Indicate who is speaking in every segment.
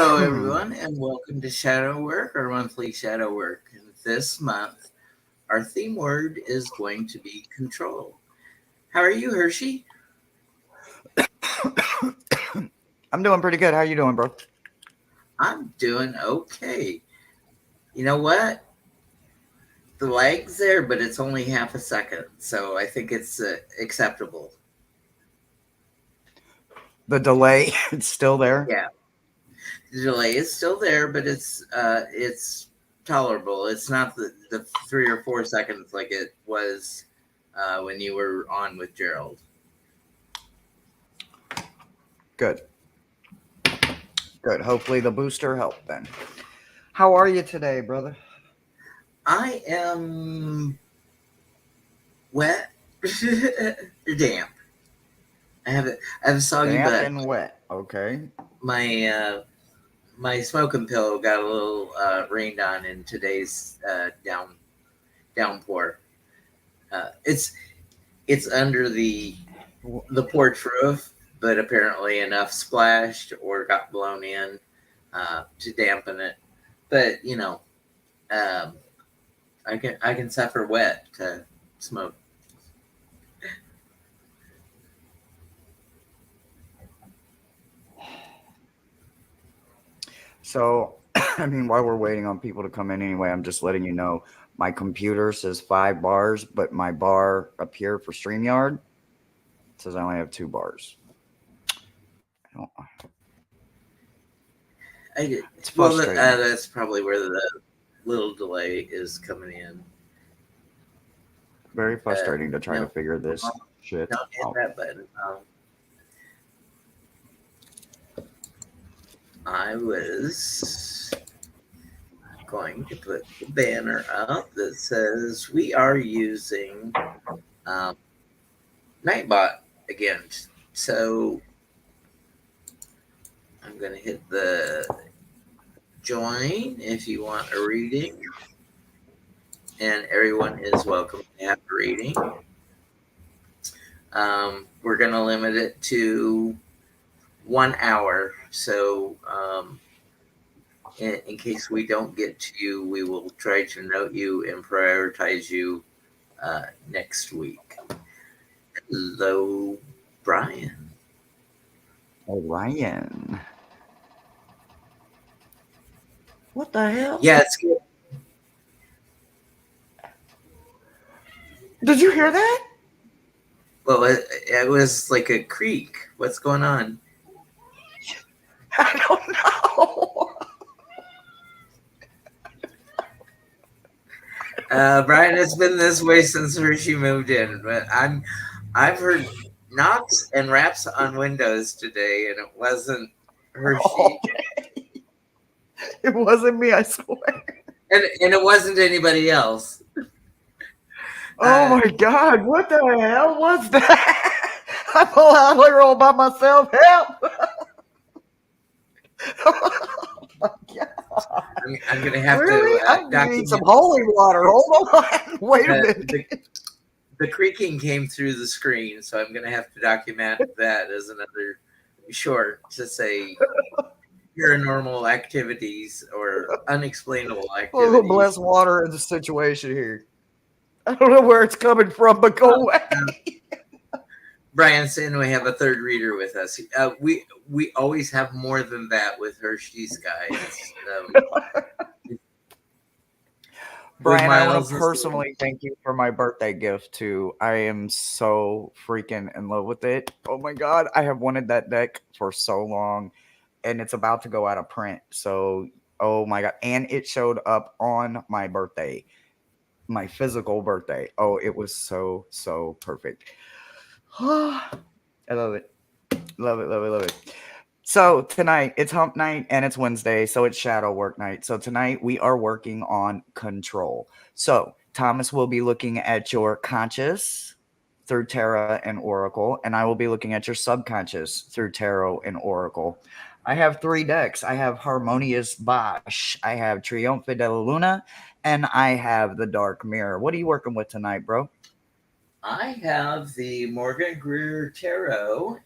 Speaker 1: Hello, everyone, and welcome to Shadow Work, our monthly shadow work. This month, our theme word is going to be control. How are you, Hershey?
Speaker 2: I'm doing pretty good. How you doing, bro?
Speaker 1: I'm doing okay. You know what? The lag's there, but it's only half a second, so I think it's acceptable.
Speaker 2: The delay, it's still there.
Speaker 1: Yeah, the delay is still there, but it's tolerable. It's not the 3 or 4 seconds like it was when you were on with Gerald.
Speaker 2: Good. Good. Hopefully the booster helped then. How are you today, brother?
Speaker 1: I am wet, damp. I have a soggy
Speaker 2: Damp
Speaker 1: butt.
Speaker 2: and wet. Okay.
Speaker 1: My smoking pillow got a little rained on in today's downpour. It's under the porch roof, but apparently enough splashed or got blown in to dampen it. But um, I can suffer wet to smoke.
Speaker 2: So, I mean, while we're waiting on people to come in anyway, I'm just letting you know my computer says 5 bars, but my bar up here for StreamYard says I only have 2 bars. I don't, it's
Speaker 1: Well,
Speaker 2: frustrating.
Speaker 1: that's probably where the little delay is coming in.
Speaker 2: Very frustrating to try to
Speaker 1: No,
Speaker 2: figure this shit
Speaker 1: don't hit
Speaker 2: out.
Speaker 1: that button. I was going to put the banner up that says we are using um, Nightbot again. So I'm going to hit the join if you want a reading, and everyone is welcome to have a reading. We're going to limit it to 1 hour. So in case we don't get to you, we will try to note you and prioritize you next week. Hello, Brian.
Speaker 2: Orion. What the hell?
Speaker 1: Yeah, it's good.
Speaker 2: Did you hear that?
Speaker 1: Well, it was like a creek. What's going on?
Speaker 2: I don't know.
Speaker 1: Brian, it's been this way since Hershey moved in, but I've heard knocks and raps on windows today, and it wasn't
Speaker 2: Oh,
Speaker 1: Hershey,
Speaker 2: it wasn't me, I swear.
Speaker 1: and it wasn't anybody else.
Speaker 2: Oh
Speaker 1: Uh,
Speaker 2: my god, what the hell was that? I'm out here all by myself. Help! Oh my god.
Speaker 1: I'm gonna have to
Speaker 2: Really? I need some
Speaker 1: document
Speaker 2: holy water. Hold on. Wait a
Speaker 1: the,
Speaker 2: minute.
Speaker 1: the the creaking came through the screen, so I'm gonna have to document that as another short to say paranormal activities or unexplainable
Speaker 2: A little
Speaker 1: activities.
Speaker 2: blessed water in the situation here. I don't know where it's coming from, but go away.
Speaker 1: Brian saying we have a third reader with us. We always have more than that with Hershey's guides. With
Speaker 2: Brian, I want
Speaker 1: Miles
Speaker 2: to
Speaker 1: and Stephen.
Speaker 2: personally thank you for my birthday gift too. I am so freaking in love with it. Oh my god, I have wanted that deck for so long and it's about to go out of print. So, oh my god, and it showed up on my birthday, my physical birthday. Oh, it was so perfect. I love it. Love it, love it, love it. So tonight it's hump night and it's Wednesday, so it's shadow work night. So tonight we are working on control. So Thomas will be looking at your conscious through Tarot and Oracle, and I will be looking at your subconscious through Tarot and Oracle. I have 3 decks. I have Harmonious Bosch, I have Triomphe de la Luna, and I have the Dark Mirror. What are you working with tonight, bro?
Speaker 1: I have the Morgan Greer Tarot,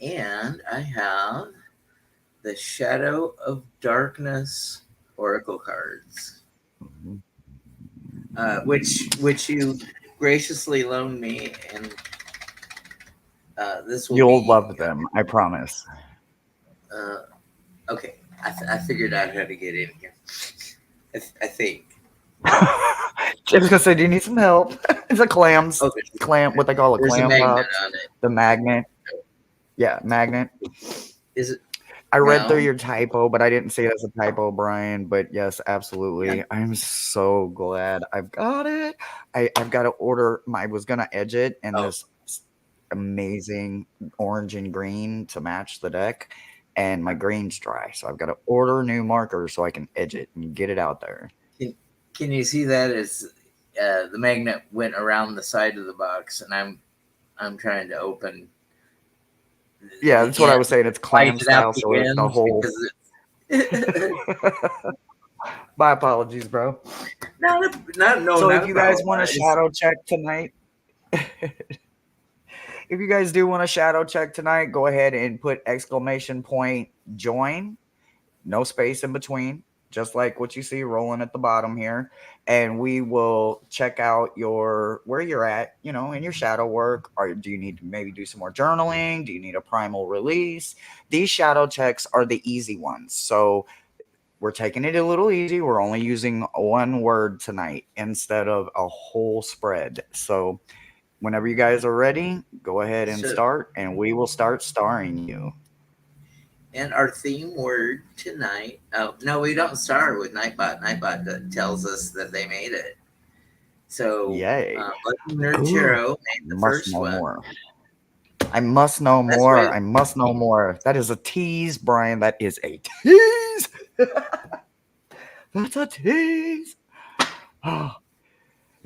Speaker 1: and I have the Shadow of Darkness Oracle cards, which you graciously loaned me, and this will
Speaker 2: You'll
Speaker 1: be
Speaker 2: love them, I promise.
Speaker 1: okay. I figured out how to get in here. I think.
Speaker 2: I was gonna say, do you need some help? It's a clams.
Speaker 1: Oh,
Speaker 2: Clam, what they call a
Speaker 1: there's a
Speaker 2: clam
Speaker 1: magnet
Speaker 2: box.
Speaker 1: on it.
Speaker 2: The magnet. Yeah, magnet.
Speaker 1: Is it?
Speaker 2: I read through
Speaker 1: No.
Speaker 2: your typo, but I didn't see it as a typo, Brian. But yes, absolutely.
Speaker 1: Yeah.
Speaker 2: I'm so glad I've got it. I've got to order. I was gonna edge it in
Speaker 1: Oh.
Speaker 2: this amazing orange and green to match the deck, and my green's dry, so I've got to order new markers so I can edge it and get it out there.
Speaker 1: Can you see that? As the magnet went around the side of the box, and I'm trying to open.
Speaker 2: Yeah, that's what I was saying. It's clam style, so it's the whole. My apologies, bro.
Speaker 1: No.
Speaker 2: So if you guys want to shadow check tonight, if you guys do want to shadow check tonight, go ahead and put exclamation point join, no space in between, just like what you see rolling at the bottom here, and we will check out your where you're at, in your shadow work. Or do you need to maybe do some more journaling? Do you need a primal release? These shadow checks are the easy ones, so we're taking it a little easy. We're only using one word tonight instead of a whole spread. So whenever you guys are ready, go ahead and start, and we will start starring you.
Speaker 1: And our theme word tonight. Oh no, we don't start with Nightbot. Nightbot tells us that they made it. So
Speaker 2: yay!
Speaker 1: Nerd Chero made the first one.
Speaker 2: More. I must know more. I must know more. That is a tease, Brian. That is a tease. That's a tease. Oh.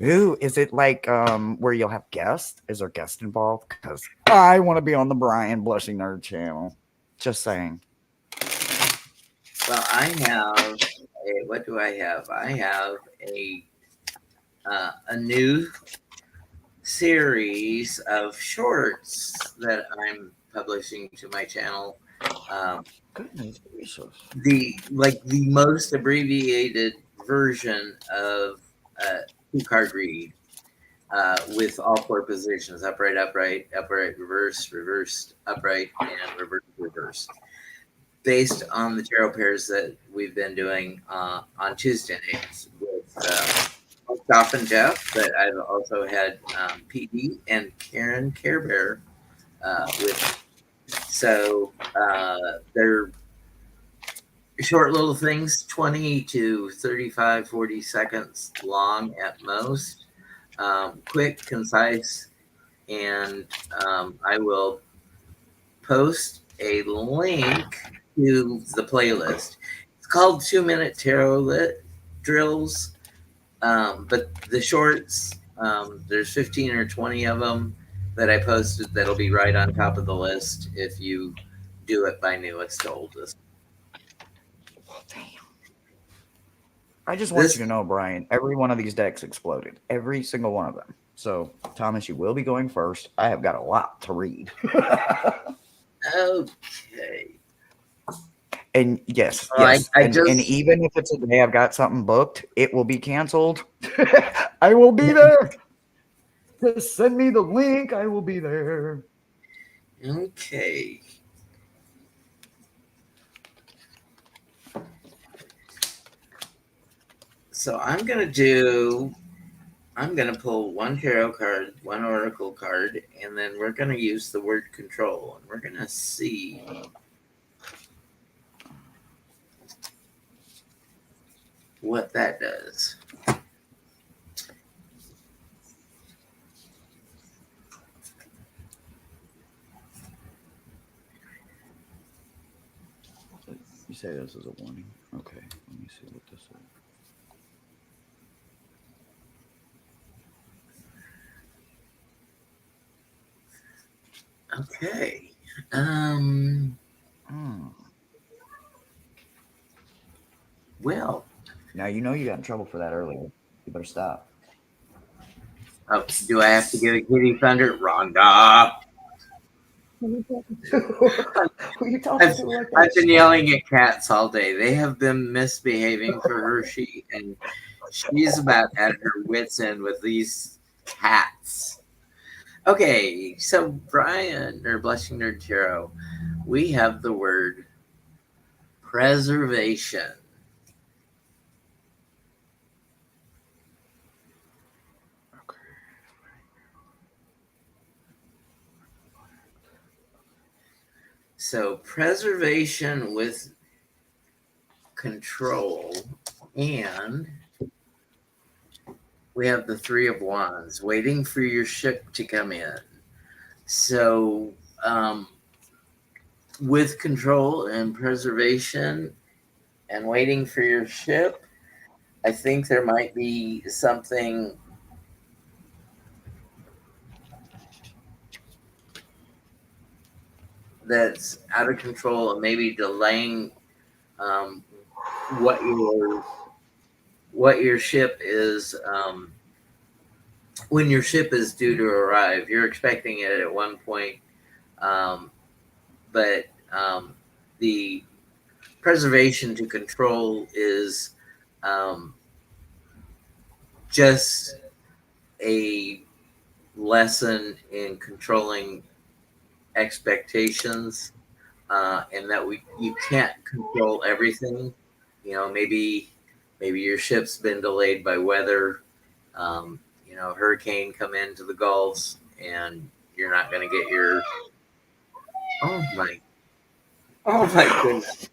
Speaker 2: Ooh, is it like where you'll have guests? Is there guests involved? Because I want to be on the Brian Blushing Nerd channel. Just saying.
Speaker 1: Well, I have what do I have? I have a new series of shorts that I'm publishing to my channel.
Speaker 2: Goodness gracious.
Speaker 1: The most abbreviated version of two-card read with all four positions: upright, upright, upright, reverse, reversed, upright, and reverse, reversed. Based on the tarot pairs that we've been doing on Tuesday nights with Goff and Jeff, but I've also had PD and Karen Care Bear with. So they're short little things, 20 to 35, 40 seconds long at most. Quick, concise, and I will post a link to the playlist. It's called 2-Minute Tarot Lit Drills, but the shorts, there's 15 or 20 of them that I posted that'll be right on top of the list if you do it by newest to oldest.
Speaker 2: Damn. I just want you to know, Brian, every one of these decks exploded. Every single one of them. So, Thomas, you will be going first. I have got a lot to read.
Speaker 1: Okay.
Speaker 2: And yes,
Speaker 1: yes.
Speaker 2: And even if it's a day I've got something booked, it will be canceled. I will be there. Just send me the link. I will be there.
Speaker 1: Okay. So I'm going to pull one tarot card, one oracle card, and then we're going to use the word control. And we're going to see what that does.
Speaker 2: You say this is a warning. Okay, let me see what this is.
Speaker 1: Okay. Well.
Speaker 2: Now you know you got in trouble for that earlier. You better stop.
Speaker 1: Oh, do I have to give a kitty thunder? Rhonda.
Speaker 2: Who you talking to? Who you talking
Speaker 1: I've,
Speaker 2: to like
Speaker 1: I've
Speaker 2: that?
Speaker 1: been yelling at cats all day. They have been misbehaving for Hershey, and she's about at her wits' end with these cats. Okay, so Brian or Blushing Nerd Tarot, we have the word preservation. So preservation with control, and we have the Three of Wands, waiting for your ship to come in. So with control and preservation and waiting for your ship, I think there might be something that's out of control and maybe delaying um, what your ship is when your ship is due to arrive. You're expecting it at one point, but the preservation to control is just a lesson in controlling expectations, and that you can't control everything. Maybe your ship's been delayed by weather. Hurricane come into the Gulfs, and you're not going to get your. Oh my! Oh my goodness!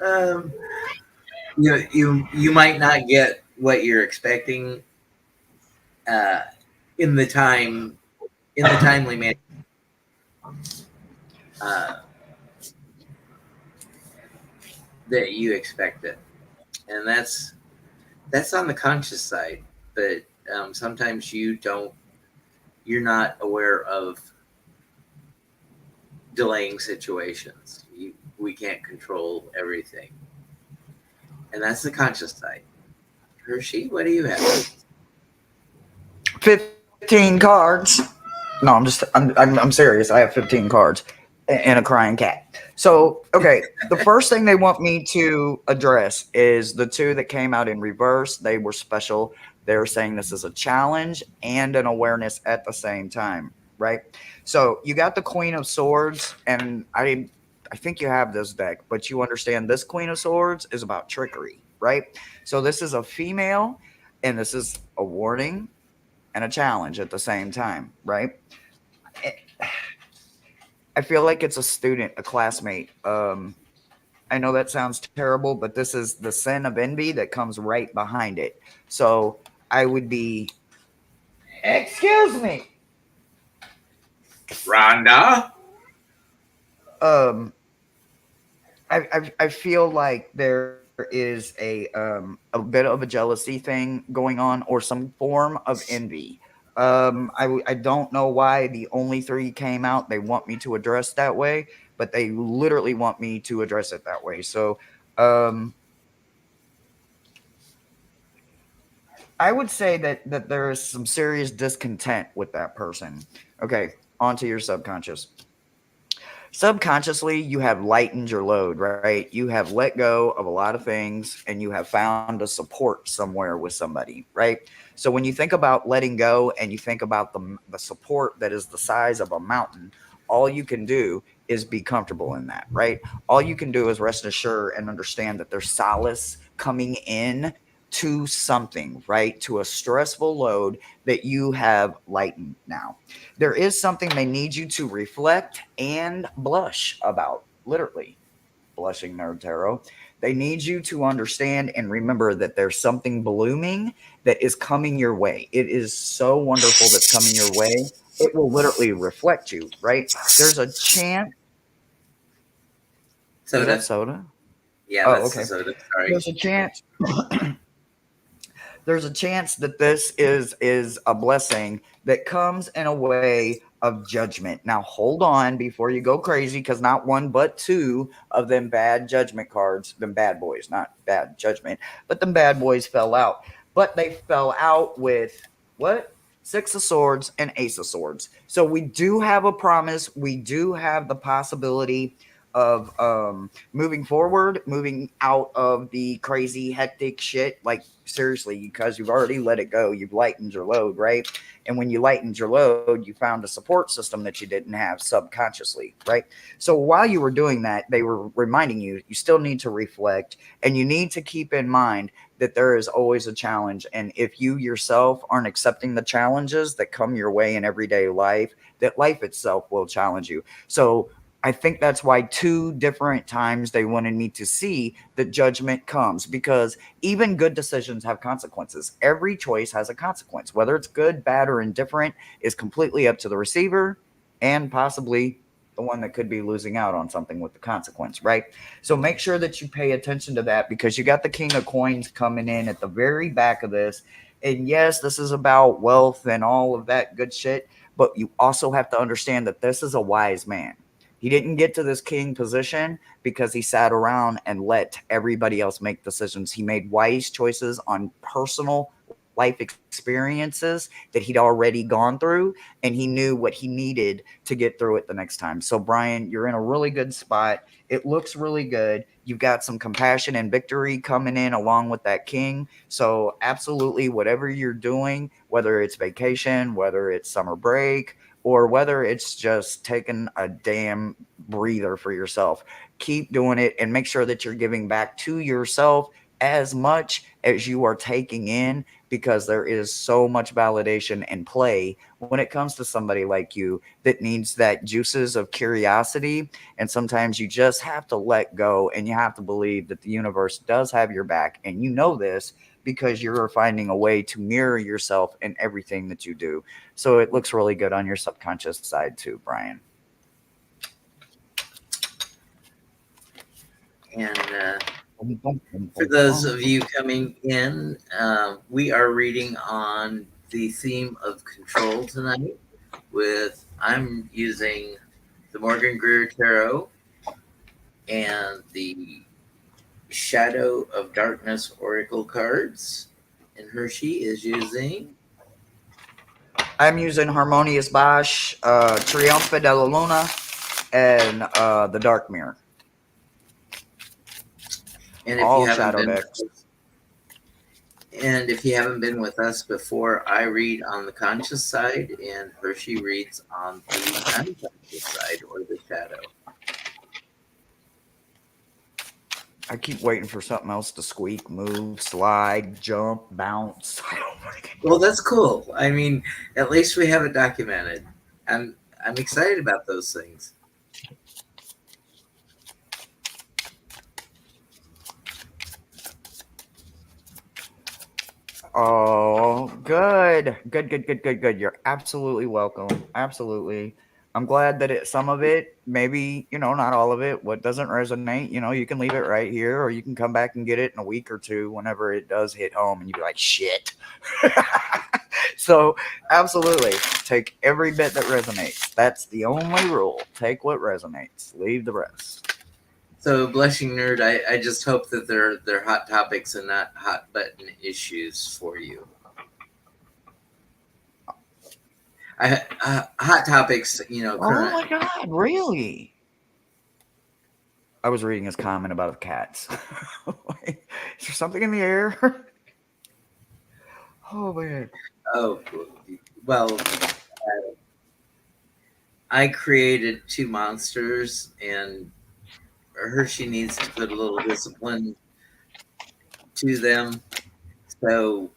Speaker 1: Um, you might not get what you're expecting uh, in the timely manner uh, that you expect it, and that's on the conscious side. But sometimes you're not aware of delaying situations. We can't control everything, and that's the conscious side. Hershey, what do you have?
Speaker 2: 15 cards. No, I'm serious. I have 15 cards and a crying cat. So, okay, the first thing they want me to address is the two that came out in reverse. They were special. They were saying this is a challenge and an awareness at the same time, right? So, you got the Queen of Swords, and I think you have this deck, but you understand this Queen of Swords is about trickery, right? So, this is a female, and this is a warning and a challenge at the same time, right? I feel like it's a student, a classmate. I know that sounds terrible, but this is the sin of envy that comes right behind it. So I would be, excuse me.
Speaker 1: Rhonda?
Speaker 2: I feel like there is a bit of a jealousy thing going on, or some form of envy. I don't know why the only three came out. They want me to address that way, but they literally want me to address it that way. So I would say that there is some serious discontent with that person. Okay, onto your subconscious. Subconsciously, you have lightened your load, right? You have let go of a lot of things, and you have found a support somewhere with somebody, right? So when you think about letting go and you think about the support that is the size of a mountain, all you can do is be comfortable in that, right? All you can do is rest assured and understand that there's solace coming in to something, right? To a stressful load that you have lightened now. There is something they need you to reflect and blush about, literally. Blushing Nerd Tarot. They need you to understand and remember that there's something blooming that is coming your way. It is so wonderful that's coming your way. It will literally reflect you, right? There's a chance. Is that
Speaker 1: Soda.
Speaker 2: soda?
Speaker 1: Yeah,
Speaker 2: Oh,
Speaker 1: that's the
Speaker 2: okay.
Speaker 1: soda. Sorry.
Speaker 2: There's a chance. There's a chance that this is a blessing that comes in a way of judgment. Now hold on before you go crazy, because not one but two of them bad judgment cards, them bad boys, not bad judgment, but them bad boys fell out. But they fell out with what? Six of Swords, and Ace of Swords. So we do have a promise. We do have the possibility of moving forward, moving out of the crazy, hectic shit. Like, seriously, because you've already let it go. You've lightened your load, right? And when you lightened your load, you found a support system that you didn't have subconsciously, right? So while you were doing that, they were reminding you, you still need to reflect and you need to keep in mind that there is always a challenge. And if you yourself aren't accepting the challenges that come your way in everyday life, that life itself will challenge you. So I think that's why two different times they wanted me to see that judgment comes, because even good decisions have consequences. Every choice has a consequence. Whether it's good, bad, or indifferent is completely up to the receiver and possibly the one that could be losing out on something with the consequence, right? So make sure that you pay attention to that, because you got the King of Coins coming in at the very back of this. And yes, this is about wealth and all of that good shit, but you also have to understand that this is a wise man. He didn't get to this king position because he sat around and let everybody else make decisions. He made wise choices on personal life experiences that he'd already gone through, and he knew what he needed to get through it the next time. So, Brian, you're in a really good spot. It looks really good. You've got some compassion and victory coming in along with that king. So, absolutely, whatever you're doing, whether it's vacation, whether it's summer break, or whether it's just taking a damn breather for yourself, keep doing it and make sure that you're giving back to yourself as much as you are taking in, because there is so much validation and play when it comes to somebody like you that needs that juices of curiosity. And sometimes you just have to let go and you have to believe that the universe does have your back. And you know this because you're finding a way to mirror yourself in everything that you do. So it looks really good on your subconscious side too, Brian.
Speaker 1: And for those of you coming in, we are reading on the theme of control tonight. I'm using the Morgan Greer Tarot and the Shadow of Darkness Oracle cards, and Hershey is using.
Speaker 2: I'm using Harmonious Bosch, Triunfa della Luna, and the Dark Mirror.
Speaker 1: And if you haven't been with us before, I read on the conscious side, and Hershey reads on the unconscious side, or the shadow.
Speaker 2: I keep waiting for something else to squeak, move, slide, jump, bounce.
Speaker 1: Well, that's cool. I mean, at least we have it documented. I'm excited about those things.
Speaker 2: Oh, good. Good. You're absolutely welcome. Absolutely. I'm glad that some of it, maybe, not all of it, what doesn't resonate, you can leave it right here, or you can come back and get it in a week or two whenever it does hit home and you be like, shit. So absolutely take every bit that resonates. That's the only rule. Take what resonates, leave the rest.
Speaker 1: So, Blushing Nerd, I just hope that they're hot topics and not hot button issues for you. Hot topics, current.
Speaker 2: Oh my God, really? I was reading his comment about the cats. Is there something in the air? Oh, man.
Speaker 1: Oh, well, I created two monsters, and Hershey needs to put a little discipline to them. So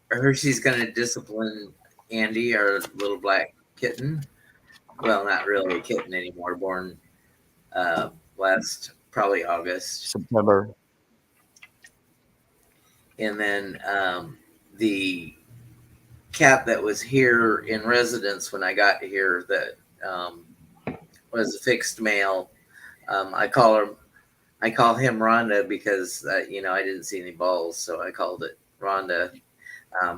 Speaker 1: Hershey's going to discipline Andy, our little black kitten. Well, not really a kitten anymore, born last probably August.
Speaker 2: September.
Speaker 1: And then the cat that was here in residence when I got here that was a fixed male. I call him Rhonda because I didn't see any balls, so I called it Rhonda.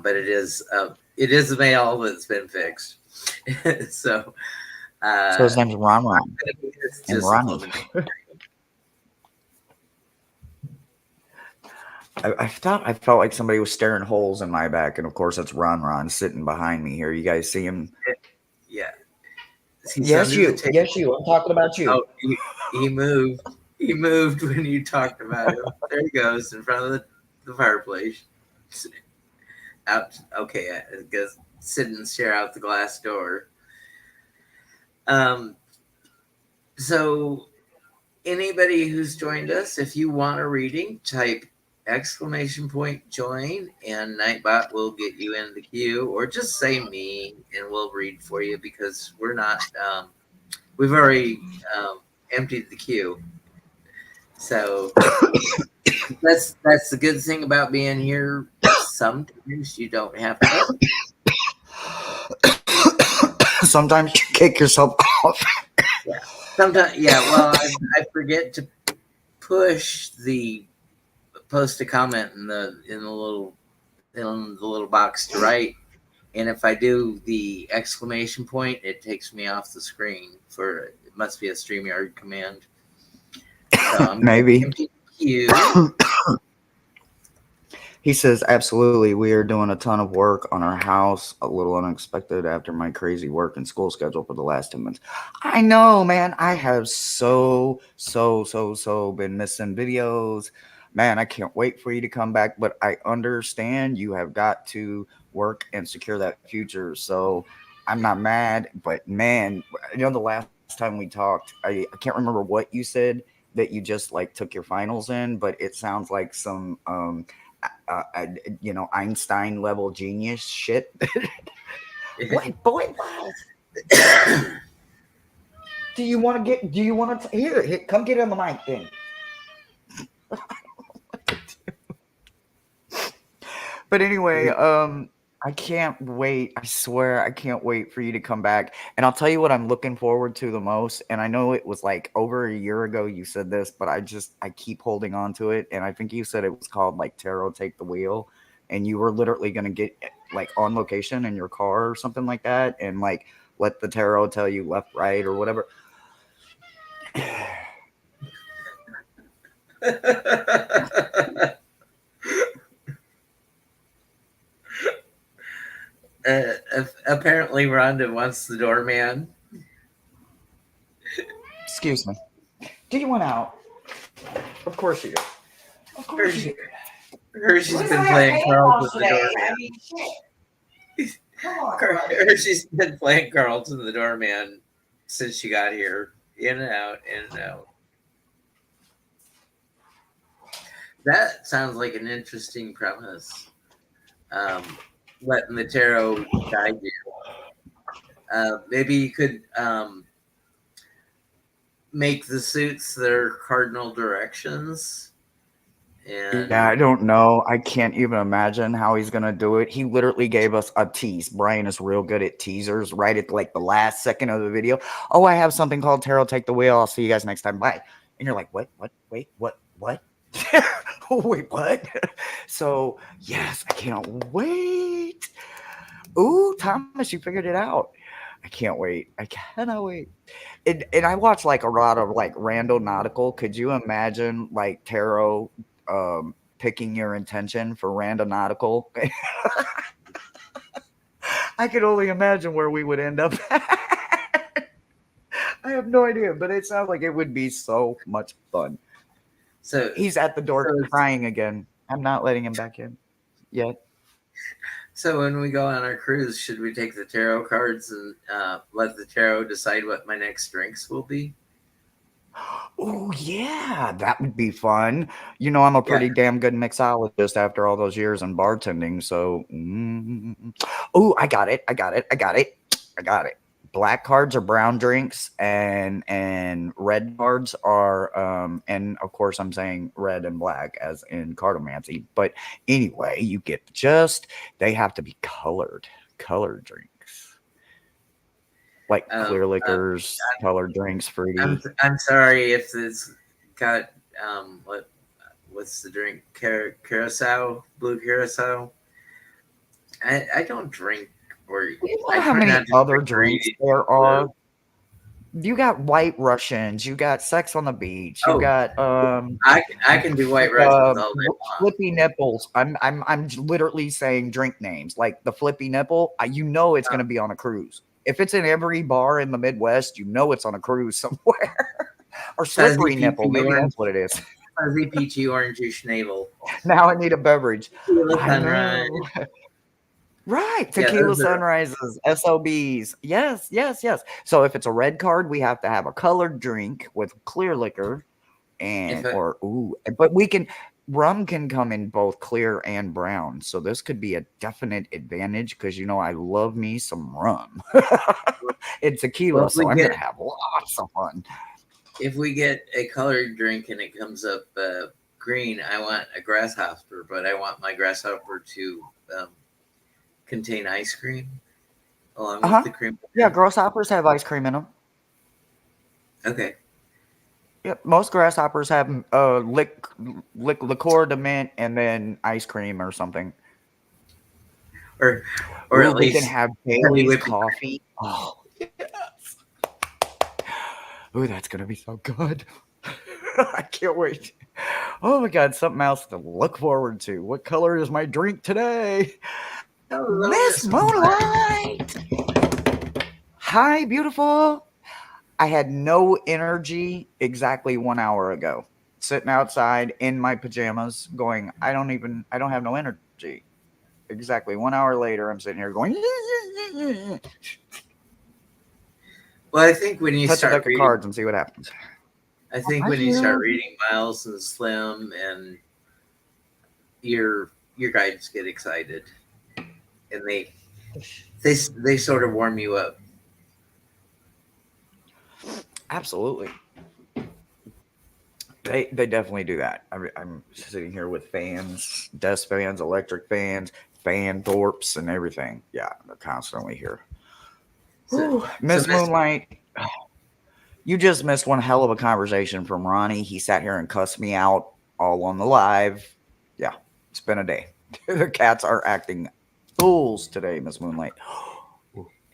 Speaker 1: But it is a male that's been fixed. So
Speaker 2: his name's Ron. And Ronnie. I thought I felt like somebody was staring holes in my back, and of course that's Ron sitting behind me here. You guys see him?
Speaker 1: Yeah, he's
Speaker 2: Yes,
Speaker 1: under the
Speaker 2: you.
Speaker 1: table.
Speaker 2: Yes, you. I'm talking about you.
Speaker 1: Oh, he moved. He moved when you talked about him. There he goes in front of the fireplace. Out. Okay, I guess sit and stare out the glass door. Um. So anybody who's joined us, if you want a reading, type !join and Nightbot will get you in the queue, or just say me and we'll read for you because we're not. We've already emptied the queue. So that's the good thing about being here. Sometimes you don't have to.
Speaker 2: Sometimes you kick yourself off.
Speaker 1: Yeah. Sometimes, yeah. Well, I forget to push the post a comment in the little box to write, and if I do the exclamation point, it takes me off the screen. For it must be a StreamYard command. So I'm
Speaker 2: Maybe.
Speaker 1: empty queue.
Speaker 2: He says, absolutely. We are doing a ton of work on our house. A little unexpected after my crazy work and school schedule for the last 10 months. I know, man. I have so been missing videos. Man, I can't wait for you to come back. But I understand you have got to work and secure that future. So I'm not mad. But man, the last time we talked, I can't remember what you said that you just like took your finals in, but it sounds like some Einstein level genius shit. Boy, do you want to get? Do you want to here? Come get on the mic then. But anyway, I can't wait. I swear, I can't wait for you to come back. And I'll tell you what I'm looking forward to the most. And I know it was like over a year ago you said this, but I keep holding on to it. And I think you said it was called like Tarot Take the Wheel. And you were literally going to get like on location in your car or something like that. And like let the tarot tell you left, right, or whatever.
Speaker 1: Apparently, Rhonda wants the doorman.
Speaker 2: Excuse me. Do you want out? Of course you do. Of course you do.
Speaker 1: Hershey's been playing Carlton the doorman. Hershey's been playing Carlton the doorman since she got here. In and out, in and out. That sounds like an interesting premise. Letting the tarot guide you. Maybe you could make the suits their cardinal directions. And
Speaker 2: yeah, I don't know. I can't even imagine how he's gonna do it. He literally gave us a tease. Brian is real good at teasers, right at like the last second of the video. Oh, I have something called Tarot Take the Wheel. I'll see you guys next time. Bye. And you're like, what? Wait, what? Wait, what? So yes, I can't wait. Ooh, Thomas, you figured it out. I can't wait. I cannot wait. And I watch like a lot of like Randall Nautical. Could you imagine like tarot picking your intention for Randall Nautical? I could only imagine where we would end up. I have no idea, but it sounds like it would be so much fun.
Speaker 1: so
Speaker 2: He's at the door crying again. I'm not letting him back in yet.
Speaker 1: So when we go on our cruise, should we take the tarot cards and let the tarot decide what my next drinks will be?
Speaker 2: Oh yeah, that would be fun. I'm a pretty damn good mixologist after all those years in bartending. So, oh, I got it. Black cards are brown drinks, and red cards are and of course I'm saying red and black as in cartomancy. But anyway, you get the gist. They have to be colored drinks. Like clear liquors, colored drinks, fruity.
Speaker 1: I'm sorry if it's got what's the drink? Curacao, blue curacao. I don't drink or
Speaker 2: you know how many other drinks there are. You got White Russians, you got Sex on the Beach, you
Speaker 1: Oh,
Speaker 2: got
Speaker 1: I can do White Russians all day long.
Speaker 2: Flippy Nipples. I'm literally saying drink names like the Flippy Nipple. You know it's gonna be on a cruise. If it's in every bar in the Midwest, you know it's on a cruise somewhere. Or
Speaker 1: Fuzzy
Speaker 2: Slippery Nipple,
Speaker 1: peachy
Speaker 2: maybe
Speaker 1: orange,
Speaker 2: that's what it is.
Speaker 1: fuzzy peachy orange navel.
Speaker 2: Now I need a beverage.
Speaker 1: Tequila
Speaker 2: I
Speaker 1: sunrise.
Speaker 2: know. Right,
Speaker 1: Yeah,
Speaker 2: tequila
Speaker 1: those are.
Speaker 2: sunrises, SOBs. Yes, yes, yes. So if it's a red card, we have to have a colored drink with clear liquor
Speaker 1: If
Speaker 2: and or ooh, but we can rum can come in both clear and brown. So this could be a definite advantage because you know I love me some rum. It's
Speaker 1: well,
Speaker 2: tequila, so I'm gonna have lots of fun.
Speaker 1: if we get a colored drink and it comes up green, I want a grasshopper, but I want my grasshopper to contain ice cream along with
Speaker 2: Uh-huh.
Speaker 1: the cream.
Speaker 2: Yeah, grasshoppers have ice cream in them.
Speaker 1: Okay.
Speaker 2: Yep, most grasshoppers have liqueur de mint and then ice cream or something.
Speaker 1: Or
Speaker 2: Ooh,
Speaker 1: at
Speaker 2: we can
Speaker 1: least
Speaker 2: have
Speaker 1: heavy
Speaker 2: Bailey's
Speaker 1: whipping.
Speaker 2: coffee. Oh, yes. Ooh, that's gonna be so good. I can't wait. Oh my god, something else to look forward to. What color is my drink today?
Speaker 1: Hello,
Speaker 2: Miss
Speaker 1: Miss Moonlight.
Speaker 2: Moonlight. Hi, beautiful. I had no energy exactly 1 hour ago. Sitting outside in my pajamas, going, I don't have no energy. Exactly 1 hour later, I'm sitting here going,
Speaker 1: Well, I think when you
Speaker 2: touch a
Speaker 1: start
Speaker 2: deck of
Speaker 1: reading,
Speaker 2: cards and see what happens.
Speaker 1: I think
Speaker 2: Thank
Speaker 1: when you start
Speaker 2: you.
Speaker 1: reading Miles and Slim, and your guides get excited, and they sort of warm you up.
Speaker 2: Absolutely. They definitely do that. I'm sitting here with fans, desk fans, electric fans, fan thorps, and everything. Yeah, they're constantly here.
Speaker 1: So,
Speaker 2: Miss
Speaker 1: Miss,
Speaker 2: Moonlight, you just missed one hell of a conversation from Ronnie. He sat here and cussed me out all on the live. Yeah, it's been a day. The cats are acting fools today, Miss Moonlight.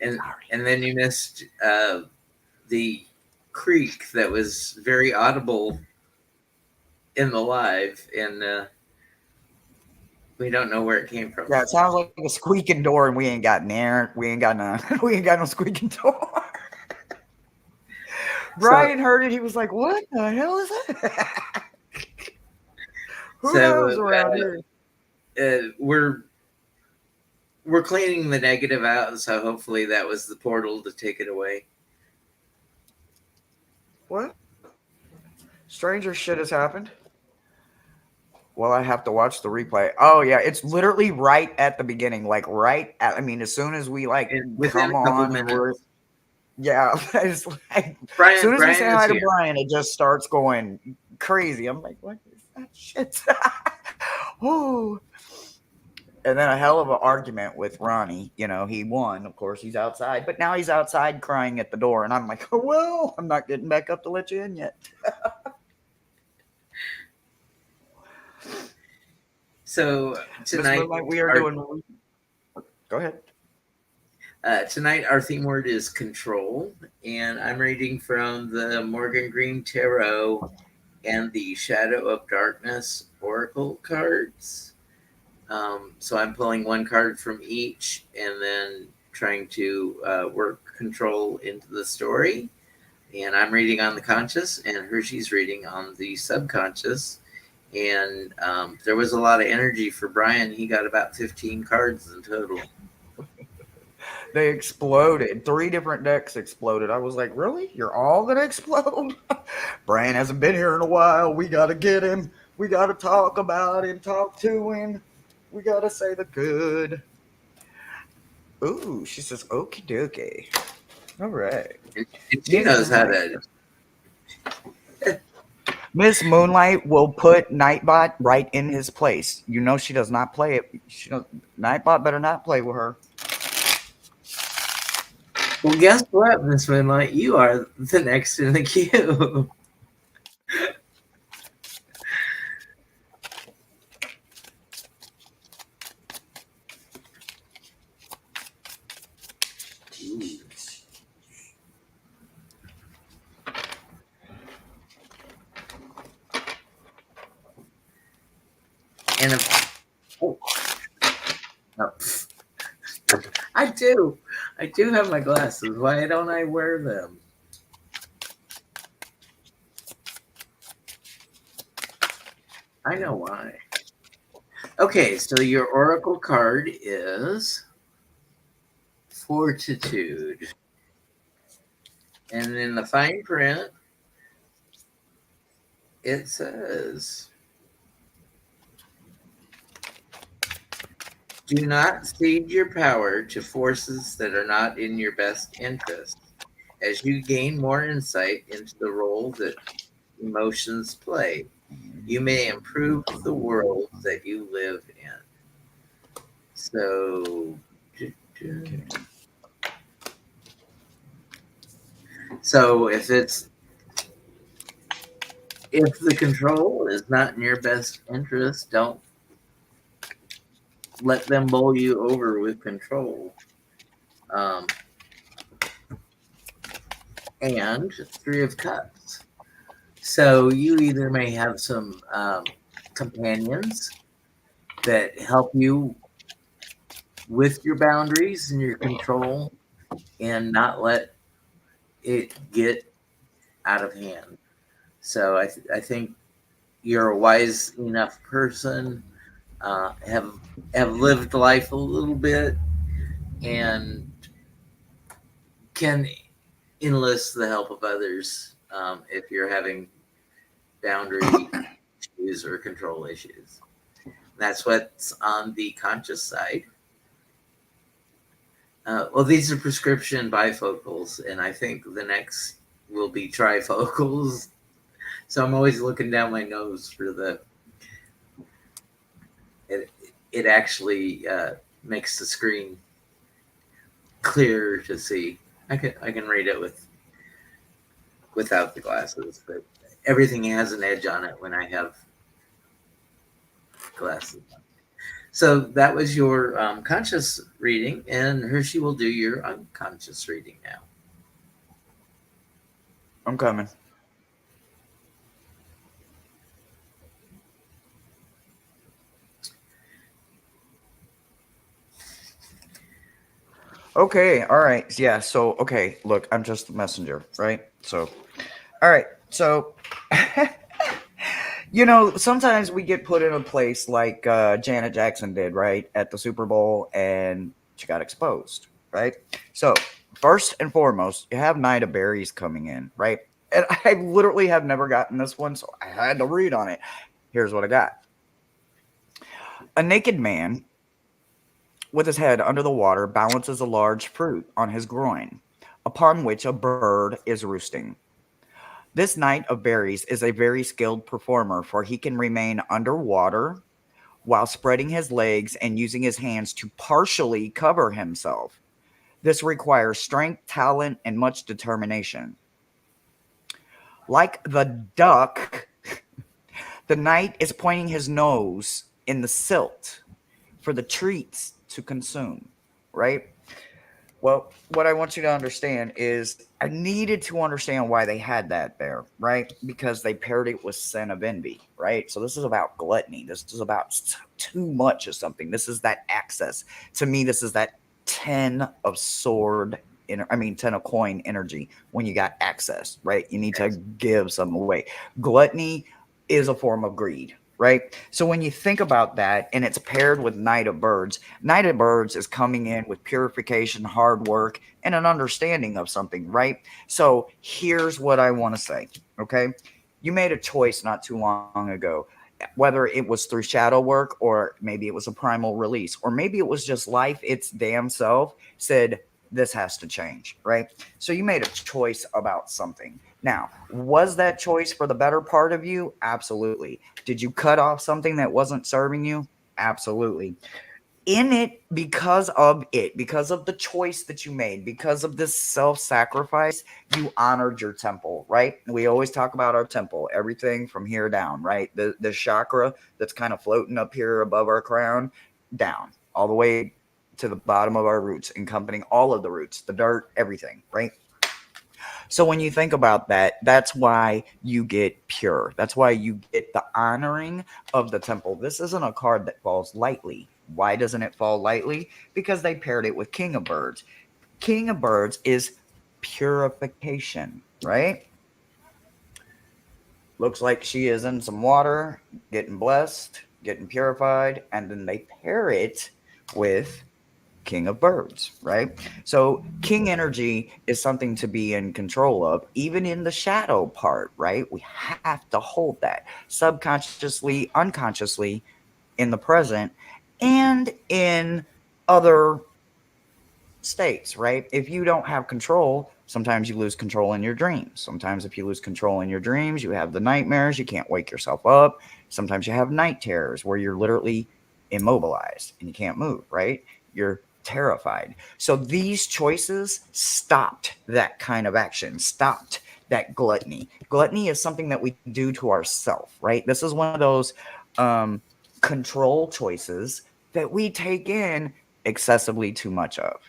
Speaker 1: and
Speaker 2: Sorry.
Speaker 1: and then you missed the creak that was very audible in the live, and we don't know where it came from.
Speaker 2: Yeah, it sounds like a squeaking door, and we ain't got near. We ain't got no. We ain't got no squeaking door.
Speaker 1: So,
Speaker 2: Brian heard it. He was like, "What the hell is that? Who knows
Speaker 1: so
Speaker 2: around here?"
Speaker 1: we're cleaning the negative out, so hopefully that was the portal to take it away.
Speaker 2: What? Stranger shit has happened. Well, I have to watch the replay. Oh yeah, it's literally right at the beginning, like right at. I mean, as soon as we like
Speaker 1: And within
Speaker 2: come
Speaker 1: a couple
Speaker 2: on and we're
Speaker 1: minutes,
Speaker 2: yeah, it's like as soon as we say
Speaker 1: Brian is
Speaker 2: hi to
Speaker 1: here.
Speaker 2: Brian, it just starts going crazy. I'm like, what is that shit? Oh, and then a hell of an argument with Ronnie. You know, he won. Of course, he's outside, but now he's outside crying at the door, and I'm like, oh, well, I'm not getting back up to let you in yet.
Speaker 1: So
Speaker 2: Miss
Speaker 1: tonight,
Speaker 2: Moonlight, we are doing. Go ahead.
Speaker 1: tonight our theme word is control, and I'm reading from the Morgan Green Tarot and the Shadow of Darkness Oracle cards. So I'm pulling one card from each, and then trying to work control into the story. And I'm reading on the conscious, and Hershey's reading on the subconscious. And there was a lot of energy for Brian. He got about 15 cards in total.
Speaker 2: They exploded. 3 different decks exploded. I was like, really? You're all gonna explode? Brian hasn't been here in a while. We gotta get him. We gotta talk about him, talk to him. We gotta say the good. Ooh, she says, okie dokie. All right.
Speaker 1: And she
Speaker 2: Miss
Speaker 1: knows how
Speaker 2: Moonlight.
Speaker 1: to.
Speaker 2: Miss Moonlight will put Nightbot right in his place. You know she does not play it. Nightbot better not play with her.
Speaker 1: Well, guess what, Miss Moonlight? You are the next in the queue. And if, oh, no. I do have my glasses. Why don't I wear them? I know why. Okay, so your oracle card is Fortitude. And in the fine print, it says, do not cede your power to forces that are not in your best interest. As you gain more insight into the role that emotions play, you may improve the world that you live in. So, so if the control is not in your best interest, don't let them bowl you over with control. And Three of Cups. So you either may have some companions that help you with your boundaries and your control and not let it get out of hand. So I think you're a wise enough person, have lived life a little bit, and can enlist the help of others if you're having boundary issues or control issues. That's what's on the conscious side. Well, these are prescription bifocals, and I think the next will be trifocals. So I'm always looking down my nose for the. It actually makes the screen clearer to see. I can read it without the glasses, but everything has an edge on it when I have glasses on. So that was your conscious reading, and Hershey will do your unconscious reading now.
Speaker 2: I'm coming. Okay, all right. Yeah, so okay, look, I'm just the messenger, right? So all right. So sometimes we get put in a place like Janet Jackson did, right, at the Super Bowl, and she got exposed, right? So, first and foremost, you have Knight of Berries coming in, right? And I literally have never gotten this one, so I had to read on it. Here's what I got. A naked man with his head under the water balances a large fruit on his groin, upon which a bird is roosting. This Knight of Berries is a very skilled performer, for he can remain underwater while spreading his legs and using his hands to partially cover himself. This requires strength, talent, and much determination. Like the duck, the knight is pointing his nose in the silt for the treats to consume, right? Well, what I want you to understand is I needed to understand why they had that there, right? Because they paired it with sin of envy, right? So this is about gluttony. This is about too much of something. This is that access. To me, this is that 10 of sword, 10 of coin energy when you got access, right? You need to give some away. Gluttony is a form of greed, right? So when you think about that and it's paired with Knight of Birds is coming in with purification, hard work, and an understanding of something, right? So here's what I want to say, okay? You made a choice not too long ago, whether it was through shadow work or maybe it was a primal release, or maybe it was just life, its damn self said, this has to change, right? So you made a choice about something. Now, was that choice for the better part of you? Absolutely. Did you cut off something that wasn't serving you? Absolutely. In it, because of the choice that you made, because of this self-sacrifice, you honored your temple, right? We always talk about our temple, everything from here down, right? The chakra that's kind of floating up here above our crown, down, all the way to the bottom of our roots, encompassing all of the roots, the dirt, everything, right? So when you think about that, that's why you get pure. That's why you get the honoring of the temple. This isn't a card that falls lightly. Why doesn't it fall lightly? Because they paired it with King of Birds. King of Birds is purification, right? Looks like she is in some water, getting blessed, getting purified, and then they pair it with King of Birds, right? So King energy is something to be in control of, even in the shadow part, right? We have to hold that subconsciously, unconsciously in the present and in other states, right? If you don't have control, sometimes you lose control in your dreams. Sometimes, if you lose control in your dreams, you have the nightmares, you can't wake yourself up. Sometimes you have night terrors where you're literally immobilized and you can't move, right? You're terrified. So these choices stopped that kind of action, stopped that gluttony. Gluttony is something that we do to ourselves, right? This is one of those control choices that we take in excessively too much of.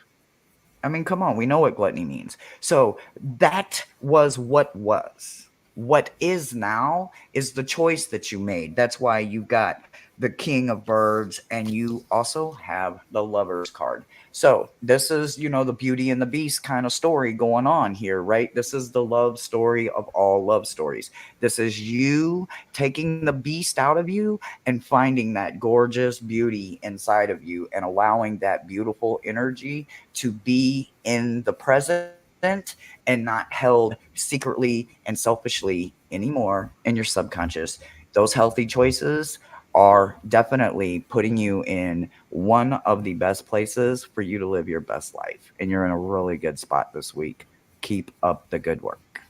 Speaker 2: I mean, come on, we know what gluttony means. So that was what was. What is now is the choice that you made. That's why you got the King of Birds and you also have the Lover's card. So this is, the Beauty and the Beast kind of story going on here, right? This is the love story of all love stories. This is you taking the beast out of you and finding that gorgeous beauty inside of you and allowing that beautiful energy to be in the present and not held secretly and selfishly anymore in your subconscious. Those healthy choices are definitely putting you in one of the best places for you to live your best life. And you're in a really good spot this week. Keep up the good work.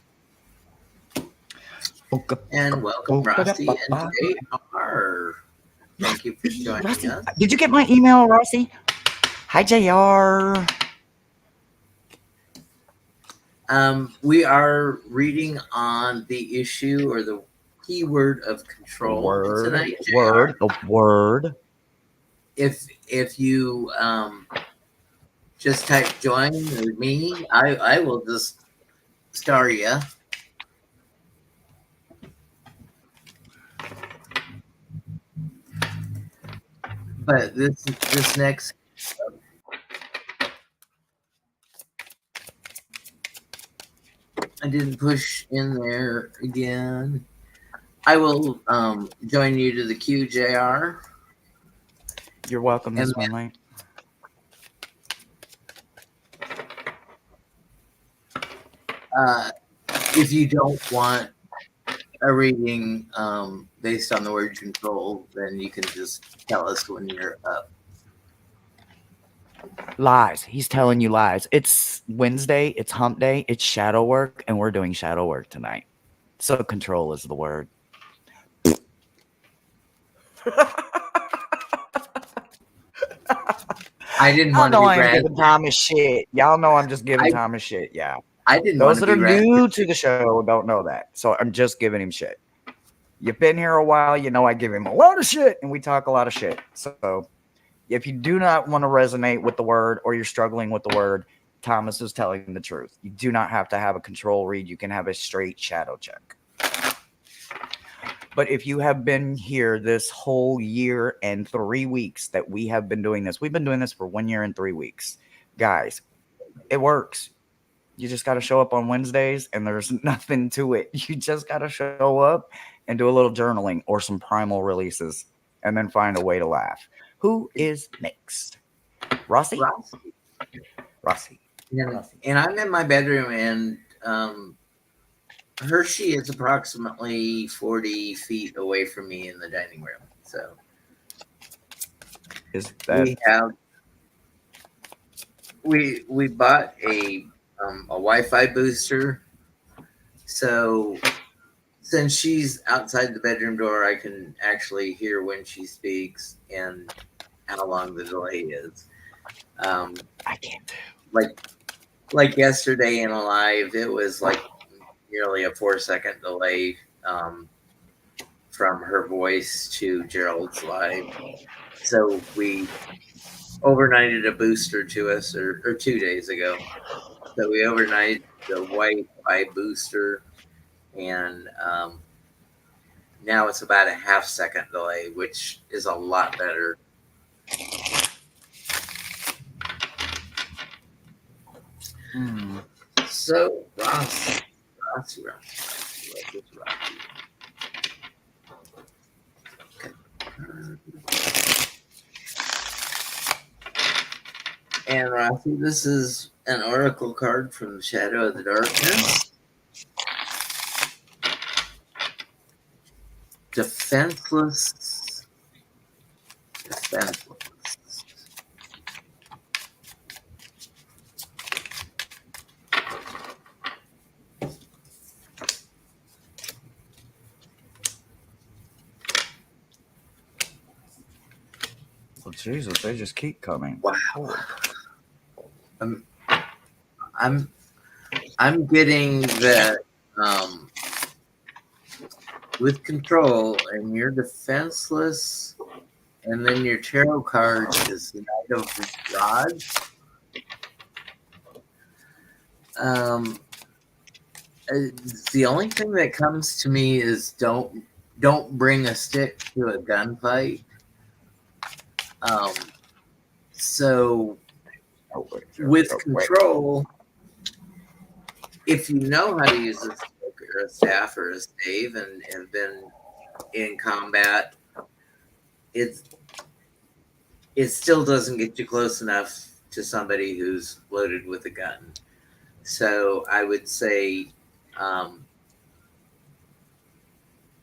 Speaker 1: And welcome, Rossi and JR. Thank you for joining
Speaker 2: Rossi,
Speaker 1: us.
Speaker 2: did you get my email, Rossi? Hi, JR.
Speaker 1: We are reading on the issue or the keyword of control tonight, JR.
Speaker 2: Word.
Speaker 1: If you just type join with me, I will just star you. But this next I didn't push in there again. I will join you to the queue, JR.
Speaker 2: You're welcome, Miss Moonlight.
Speaker 1: If you don't want a reading based on the word control, then you can just tell us when you're up.
Speaker 2: Lies. He's telling you lies. It's Wednesday. It's hump day. It's shadow work. And we're doing shadow work tonight. So control is the word.
Speaker 1: I didn't want to be
Speaker 2: giving Thomas shit. Y'all know I'm just giving Thomas shit. Yeah.
Speaker 1: I didn't.
Speaker 2: Those that are new to the show don't know that. So I'm just giving him shit. You've been here a while. You know I give him a lot of shit. And we talk a lot of shit. So if you do not want to resonate with the word or you're struggling with the word, Thomas is telling the truth. You do not have to have a control read. You can have a straight shadow check. But if you have been here this whole year and 3 weeks that we have been doing this, we've been doing this for 1 year and 3 weeks. Guys, it works. You just got to show up on Wednesdays and there's nothing to it. You just got to show up and do a little journaling or some primal releases and then find a way to laugh. Who is next? Rossi? Rossi.
Speaker 1: Yeah, and I'm in my bedroom, and Hershey is approximately 40 feet away from me in the dining room. So
Speaker 2: is that
Speaker 1: we bought a Wi-Fi booster. So since she's outside the bedroom door, I can actually hear when she speaks and how long the delay is.
Speaker 2: I can't
Speaker 1: do. Like yesterday in a live, it was like nearly a 4-second delay from her voice to Gerald's live. So we overnighted a booster to us, or 2 days ago. So we overnighted the white eye booster, and now it's about a half-second delay, which is a lot better. So Rossi. And Rossi, this is an oracle card from the Shadow of the Darkness. Defenseless.
Speaker 2: Well, Jesus, they just keep coming.
Speaker 1: Wow. I'm getting that with control, and you're defenseless, and then your tarot card is the Knight of Rods. The only thing that comes to me is don't bring a stick to a gunfight. So with control, if you know how to use a stick or a staff or a stave and have been in combat, it still doesn't get you close enough to somebody who's loaded with a gun. So I would say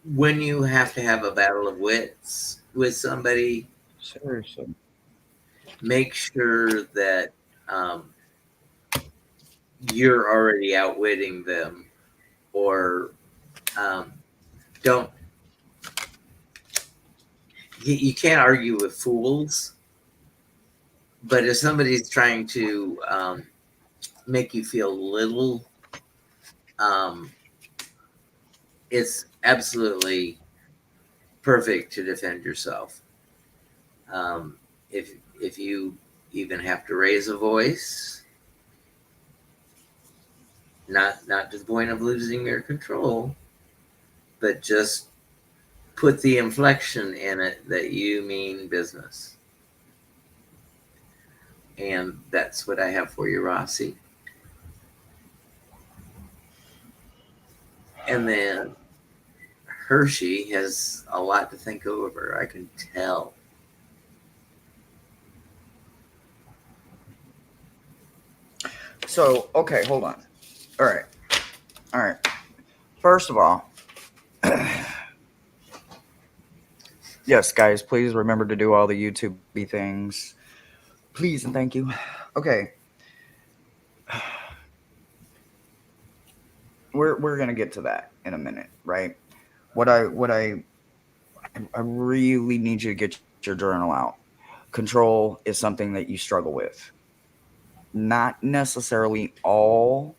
Speaker 1: when you have to have a battle of wits with somebody,
Speaker 2: seriously,
Speaker 1: make sure that you're already outwitting them, or don't. You can't argue with fools, but if somebody's trying to make you feel little, it's absolutely perfect to defend yourself. If you even have to raise a voice, not to the point of losing your control, but just put the inflection in it that you mean business. And that's what I have for you, Rossi. And then Hershey has a lot to think over, I can tell.
Speaker 2: So, okay, hold on. All right. First of all, yes, guys, please remember to do all the YouTube-y things. Please and thank you. Okay. We're gonna get to that in a minute, right? What I really need you to get your journal out. Control is something that you struggle with. Not necessarily all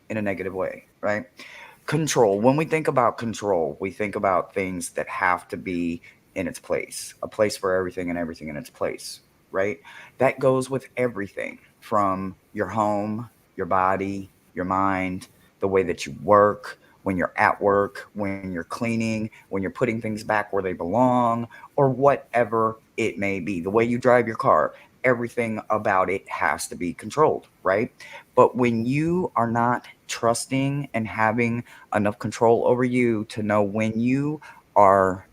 Speaker 2: in a negative way, right? Control. When we think about control, we think about things that have to be in its place, a place for everything and everything in its place, right? That goes with everything from your home, your body, your mind, the way that you work, when you're at work, when you're cleaning, when you're putting things back where they belong, or whatever it may be. The way you drive your car, everything about it has to be controlled, right? But when you are not trusting and having enough control over you to know when you are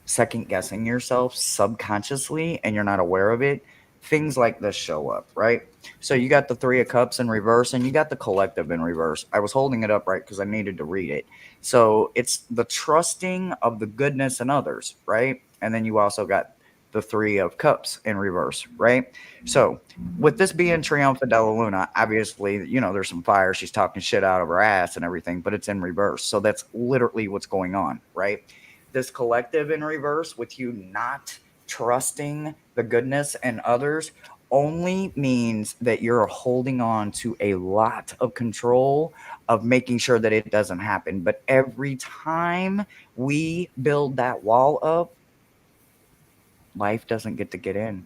Speaker 2: second guessing yourself subconsciously and you're not aware of it, things like this show up, right? So you got the Three of Cups in reverse and you got the Collective in reverse. I was holding it up right because I needed to read it. So it's the trusting of the goodness in others, right? And then you also got the Three of Cups in reverse, right? So with this being Triumph Della Luna, obviously, you know, there's some fire. She's talking shit out of her ass and everything, but it's in reverse. So that's literally what's going on, right? This Collective in reverse with you not trusting the goodness in others only means that you're holding on to a lot of control of making sure that it doesn't happen. But every time we build that wall up, life doesn't get to get in.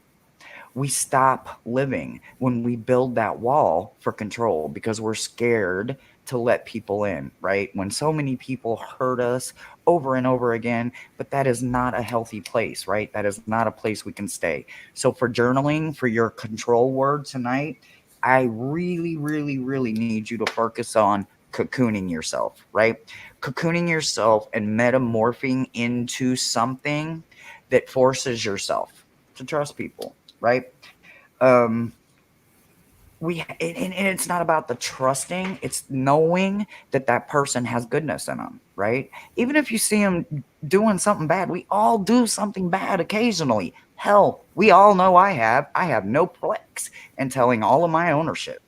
Speaker 2: We stop living when we build that wall for control because we're scared to let people in, right? When so many people hurt us over and over again, but that is not a healthy place, right? That is not a place we can stay. So, for journaling, for your control word tonight, I really, really, really need you to focus on cocooning yourself, right? Cocooning yourself and metamorphing into something that forces yourself to trust people, right? Um, and it's not about the trusting, it's knowing that that person has goodness in them, right? Even if you see them doing something bad, we all do something bad occasionally. Hell, we all know I have no plex in telling all of my ownership,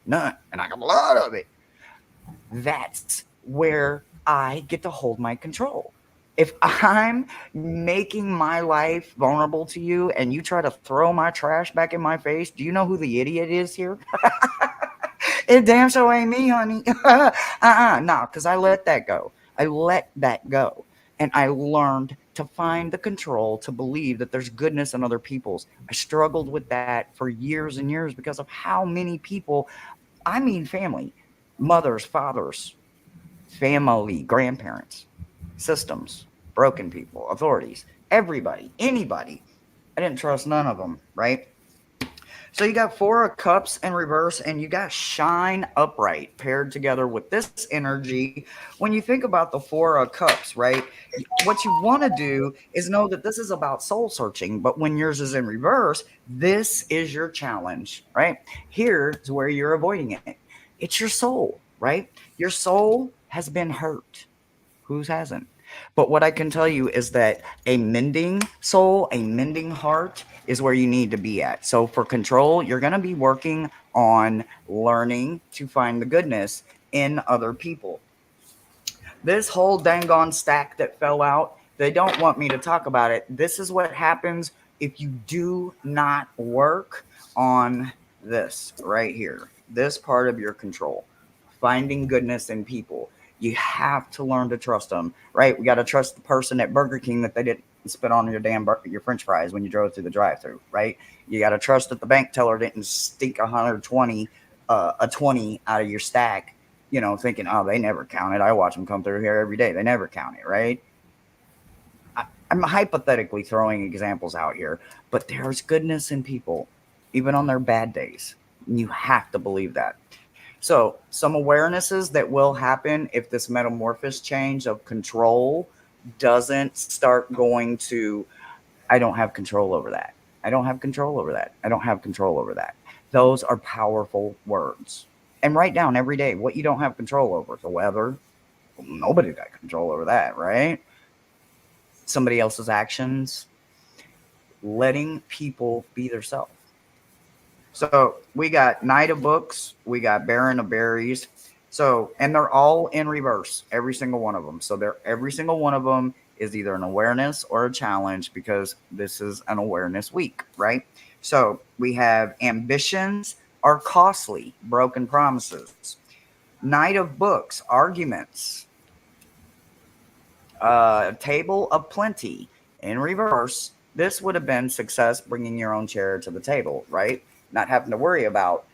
Speaker 2: none, and I got a lot of it. That's where I get to hold my control. If I'm making my life vulnerable to you and you try to throw my trash back in my face, do you know who the idiot is here? It damn sure ain't me, honey. No, because I let that go. I let that go. And I learned to find the control to believe that there's goodness in other people's. I struggled with that for years and years because of how many people, I mean, family, mothers, fathers, family, grandparents, systems, broken people, authorities, everybody, anybody. I didn't trust none of them, right? So you got Four of Cups in reverse, and you got Shine Upright paired together with this energy. When you think about the Four of Cups, right? What you want to do is know that this is about soul searching, but when yours is in reverse, this is your challenge, right? Here's where you're avoiding it. It's your soul, right? Your soul has been hurt. Whose hasn't? But what I can tell you is that a mending soul, a mending heart is where you need to be at. So for control, you're going to be working on learning to find the goodness in other people. This whole dang on stack that fell out, they don't want me to talk about it. This is what happens if you do not work on this right here, this part of your control, finding goodness in people. You have to learn to trust them, right? We got to trust the person at Burger King that they didn't spit on your your French fries when you drove through the drive-through, right? You got to trust that the bank teller didn't stink 120, a 20 out of your stack, thinking, oh, they never count it. I watch them come through here every day. They never count it, right? I'm hypothetically throwing examples out here, but there's goodness in people, even on their bad days. You have to believe that. So, some awarenesses that will happen if this metamorphosis change of control doesn't start going to, I don't have control over that. I don't have control over that. I don't have control over that. Those are powerful words. And write down every day what you don't have control over. The weather, nobody got control over that, right? Somebody else's actions, letting people be themselves. So we got Knight of Books, we got Baron of Berries. So, and they're all in reverse, every single one of them. So every single one of them is either an awareness or a challenge because this is an awareness week, right? So we have ambitions are costly, broken promises. Knight of Books, arguments. Table of Plenty in reverse. This would have been success, bringing your own chair to the table, right? Not having to worry about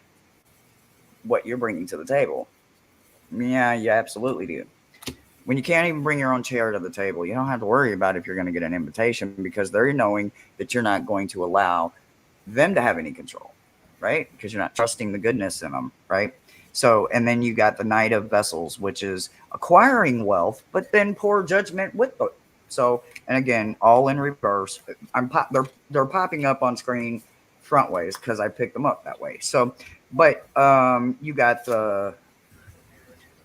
Speaker 2: what you're bringing to the table. Yeah, you absolutely do. When you can't even bring your own chair to the table, you don't have to worry about if you're going to get an invitation because they're knowing that you're not going to allow them to have any control, right? Because you're not trusting the goodness in them, right? So, and then you got the Knight of Vessels, which is acquiring wealth, but then poor judgment with it. So, and again, all in reverse. They're popping up on screen front ways because I picked them up that way. So, but you got the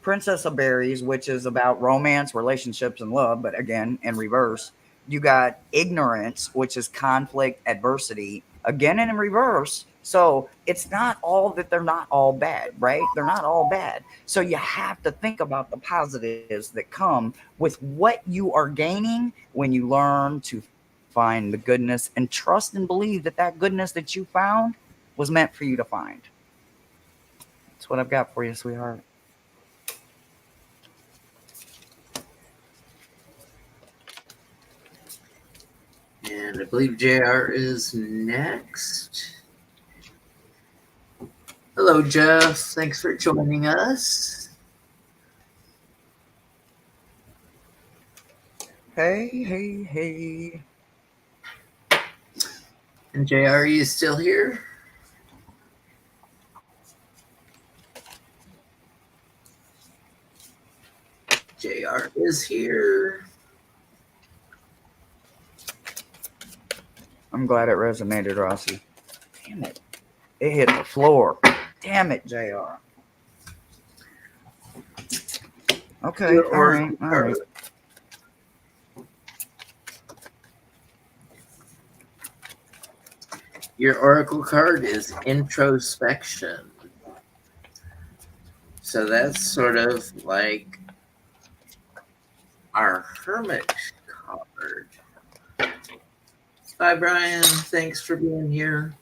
Speaker 2: Princess of Berries, which is about romance, relationships, and love, but again, in reverse. You got Ignorance, which is conflict, adversity, again in reverse. So it's not all that they're not all bad, right? They're not all bad. So you have to think about the positives that come with what you are gaining when you learn to find the goodness and trust and believe that that goodness that you found was meant for you to find. That's what I've got for you, sweetheart.
Speaker 1: And I believe JR is next. Hello, Jeff. Thanks for joining us.
Speaker 2: Hey.
Speaker 1: And JR, are you still here? JR is here.
Speaker 2: I'm glad it resonated, Rossi. Damn it. It hit the floor. Damn it, JR. Okay,
Speaker 1: Your
Speaker 2: all right,
Speaker 1: oracle
Speaker 2: all
Speaker 1: card.
Speaker 2: right.
Speaker 1: Your oracle card is introspection. So that's sort of like our hermit card. Bye, Brian. Thanks for being here.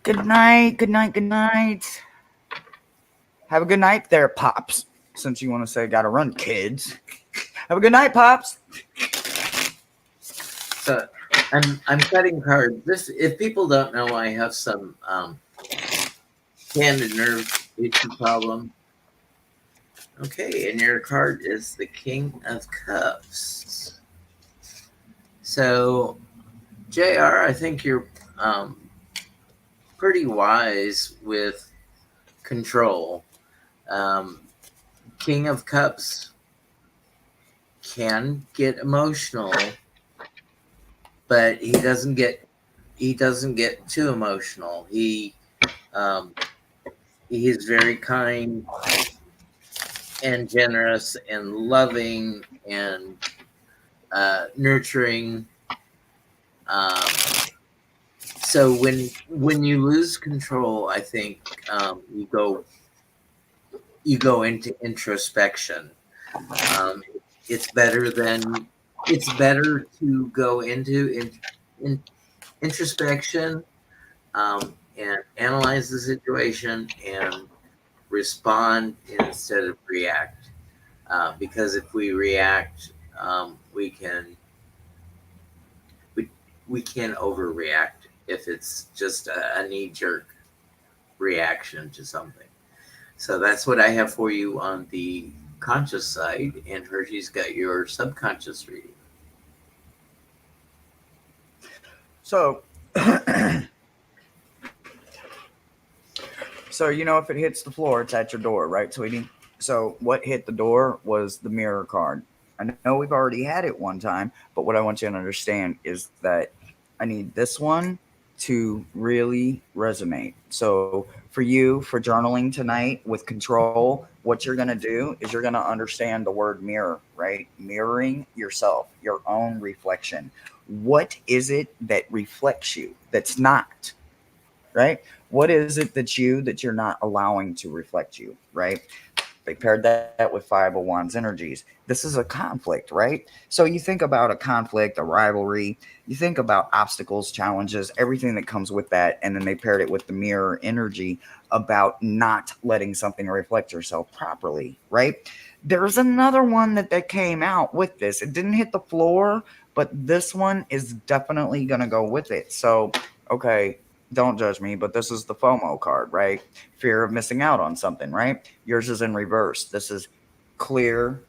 Speaker 2: Good night. Have a good night there, Pops. Since you want to say gotta run, kids. Have a good night, Pops.
Speaker 1: So I'm cutting cards. This, if people don't know, I have some hand and nerve issue problem. Okay, and your card is the King of Cups. So, JR, I think you're pretty wise with control. King of Cups can get emotional, but he doesn't get too emotional. He is very kind and generous and loving and nurturing. So when you lose control, I think you go into introspection. It's better to go into introspection and analyze the situation and respond instead of react. Because if we react, we can overreact if it's just a knee jerk reaction to something. So that's what I have for you on the conscious side, and Hershey's got your subconscious reading.
Speaker 2: So, so if it hits the floor, it's at your door, right, sweetie? So what hit the door was the mirror card. I know we've already had it one time, but what I want you to understand is that I need this one to really resonate. So for you, for journaling tonight with control, what you're going to do is you're going to understand the word mirror, right? Mirroring yourself, your own reflection. What is it that reflects you that's not, right? What is it that you're not allowing to reflect you, right? They paired that with 5 of Wands energies. This is a conflict, right? So you think about a conflict, a rivalry, you think about obstacles, challenges, everything that comes with that. And then they paired it with the mirror energy about not letting something reflect yourself properly, right? There's another one that came out with this. It didn't hit the floor, but this one is definitely going to go with it. So, okay, don't judge me, but this is the FOMO card, right? Fear of missing out on something, right? Yours is in reverse. This is clear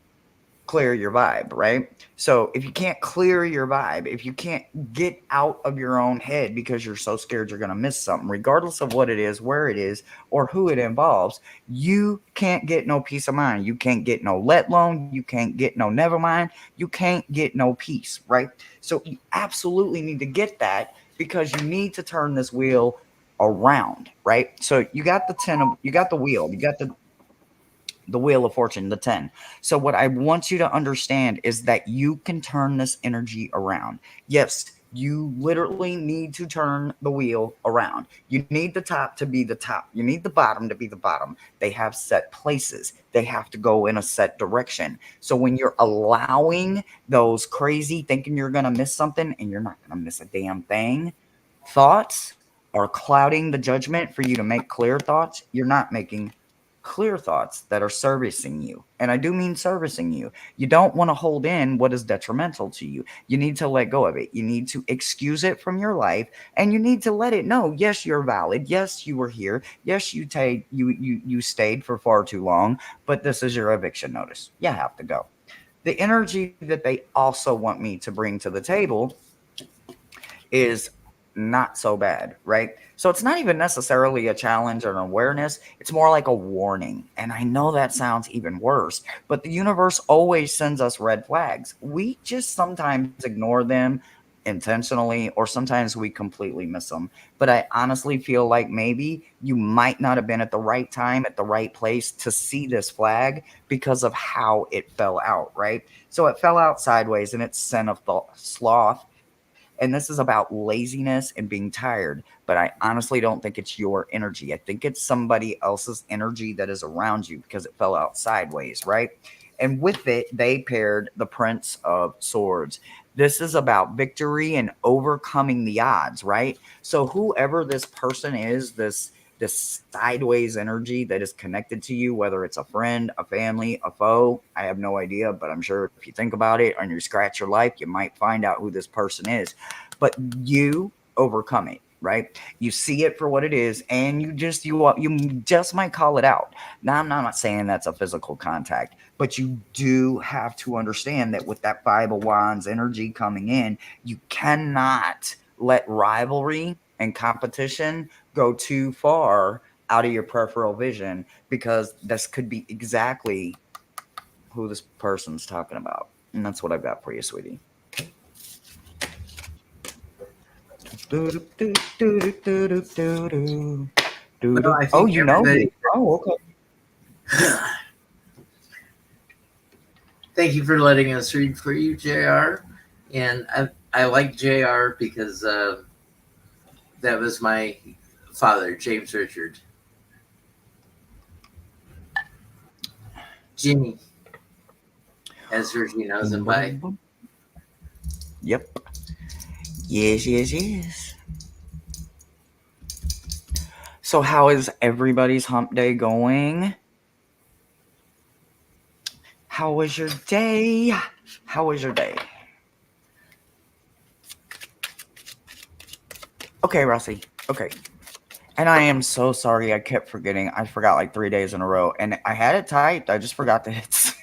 Speaker 2: your vibe, right? So if you can't clear your vibe, if you can't get out of your own head because you're so scared you're going to miss something, regardless of what it is, where it is, or who it involves, you can't get no peace of mind. You can't get no let alone. You can't get no never mind. You can't get no peace, right? So you absolutely need to get that because you need to turn this wheel around, right? So you got you got the wheel, you got the wheel of fortune, the 10. So what I want you to understand is that you can turn this energy around. Yes, you literally need to turn the wheel around. You need the top to be the top. You need the bottom to be the bottom. They have set places. They have to go in a set direction. So when you're allowing those crazy thinking you're going to miss something and you're not going to miss a damn thing, thoughts are clouding the judgment for you to make clear thoughts. You're not making clear thoughts that are servicing you. And I do mean servicing you. You don't want to hold in what is detrimental to you. You need to let go of it. You need to excuse it from your life, and you need to let it know, yes, you're valid. Yes, you were here. Yes, you stayed for far too long, but this is your eviction notice. You have to go. The energy that they also want me to bring to the table is not so bad, right? So it's not even necessarily a challenge or an awareness. It's more like a warning. And I know that sounds even worse, but the universe always sends us red flags. We just sometimes ignore them intentionally, or sometimes we completely miss them. But I honestly feel like maybe you might not have been at the right time, at the right place to see this flag because of how it fell out, right? So it fell out sideways and it's sent a sloth, and this is about laziness and being tired. But I honestly don't think it's your energy. I think it's somebody else's energy that is around you because it fell out sideways, right? And with it, they paired the Prince of Swords. This is about victory and overcoming the odds, right? So whoever this person is, this sideways energy that is connected to you, whether it's a friend, a family, a foe, I have no idea, but I'm sure if you think about it and you scratch your life, you might find out who this person is. But you overcome it, right? You see it for what it is, and you just might call it out. Now, I'm not saying that's a physical contact, but you do have to understand that with that Five of Wands energy coming in, you cannot let rivalry and competition go too far out of your peripheral vision, because this could be exactly who this person's talking about. And that's what I've got for you, sweetie.
Speaker 1: Well, I
Speaker 2: Oh,
Speaker 1: think
Speaker 2: you know
Speaker 1: everybody.
Speaker 2: me. Oh, okay.
Speaker 1: Thank you for letting us read for you, Jr. And I like Jr. because that was my father, James Richard. Jimmy, as Virgie knows him by.
Speaker 2: Yep. Yes, yes, yes. So, how is everybody's hump day going? How was your day? How was your day? Okay, Rossi. Okay. And I am so sorry. I kept forgetting. I forgot like 3 days in a row. And I had it typed. I just forgot to hit send.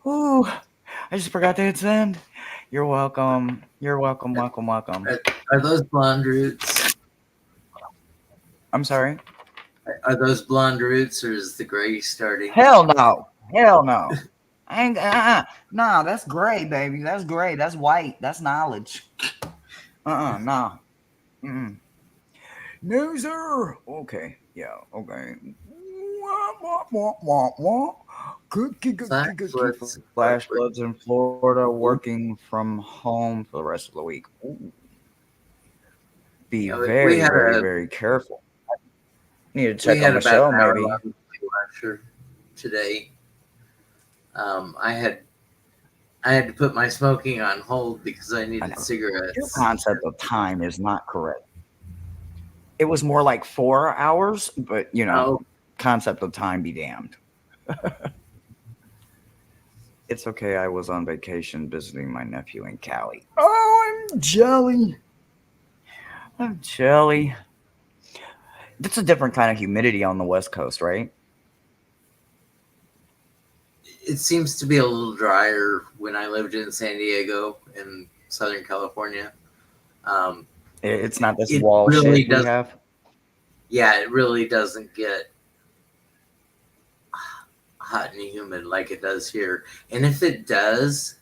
Speaker 2: Ooh. I just forgot to hit send. You're welcome. You're welcome. Welcome. Welcome.
Speaker 1: Are those blonde roots?
Speaker 2: I'm sorry.
Speaker 1: Are those blonde roots, or is the gray starting?
Speaker 2: Hell no. Hell no. I ain't. Nah, that's gray, baby. That's gray. That's white. That's knowledge. Nah. Mm-mm. No, sir. Okay. Yeah. Okay. Flash floods in Florida. Working from home for the rest of the week. Ooh. Be
Speaker 1: Yeah, we
Speaker 2: very,
Speaker 1: had
Speaker 2: very,
Speaker 1: a
Speaker 2: very careful. Need to
Speaker 1: we
Speaker 2: check
Speaker 1: had
Speaker 2: on
Speaker 1: about
Speaker 2: Michelle,
Speaker 1: an hour
Speaker 2: maybe.
Speaker 1: long lecture today. I had to put my smoking on hold because I needed
Speaker 2: Your
Speaker 1: cigarettes.
Speaker 2: concept of time is not correct. It was more like 4 hours, but
Speaker 1: Oh,
Speaker 2: concept of time be damned. It's okay. I was on vacation visiting my nephew in Cali. Oh, I'm jelly. I'm jelly. That's a different kind of humidity on the West Coast, right?
Speaker 1: it seems to be a little drier when I lived in San Diego in Southern California. Um,
Speaker 2: It's not this
Speaker 1: it
Speaker 2: wall
Speaker 1: really
Speaker 2: shit we
Speaker 1: does.
Speaker 2: have.
Speaker 1: Yeah, it really doesn't get hot and humid like it does here. And if it does,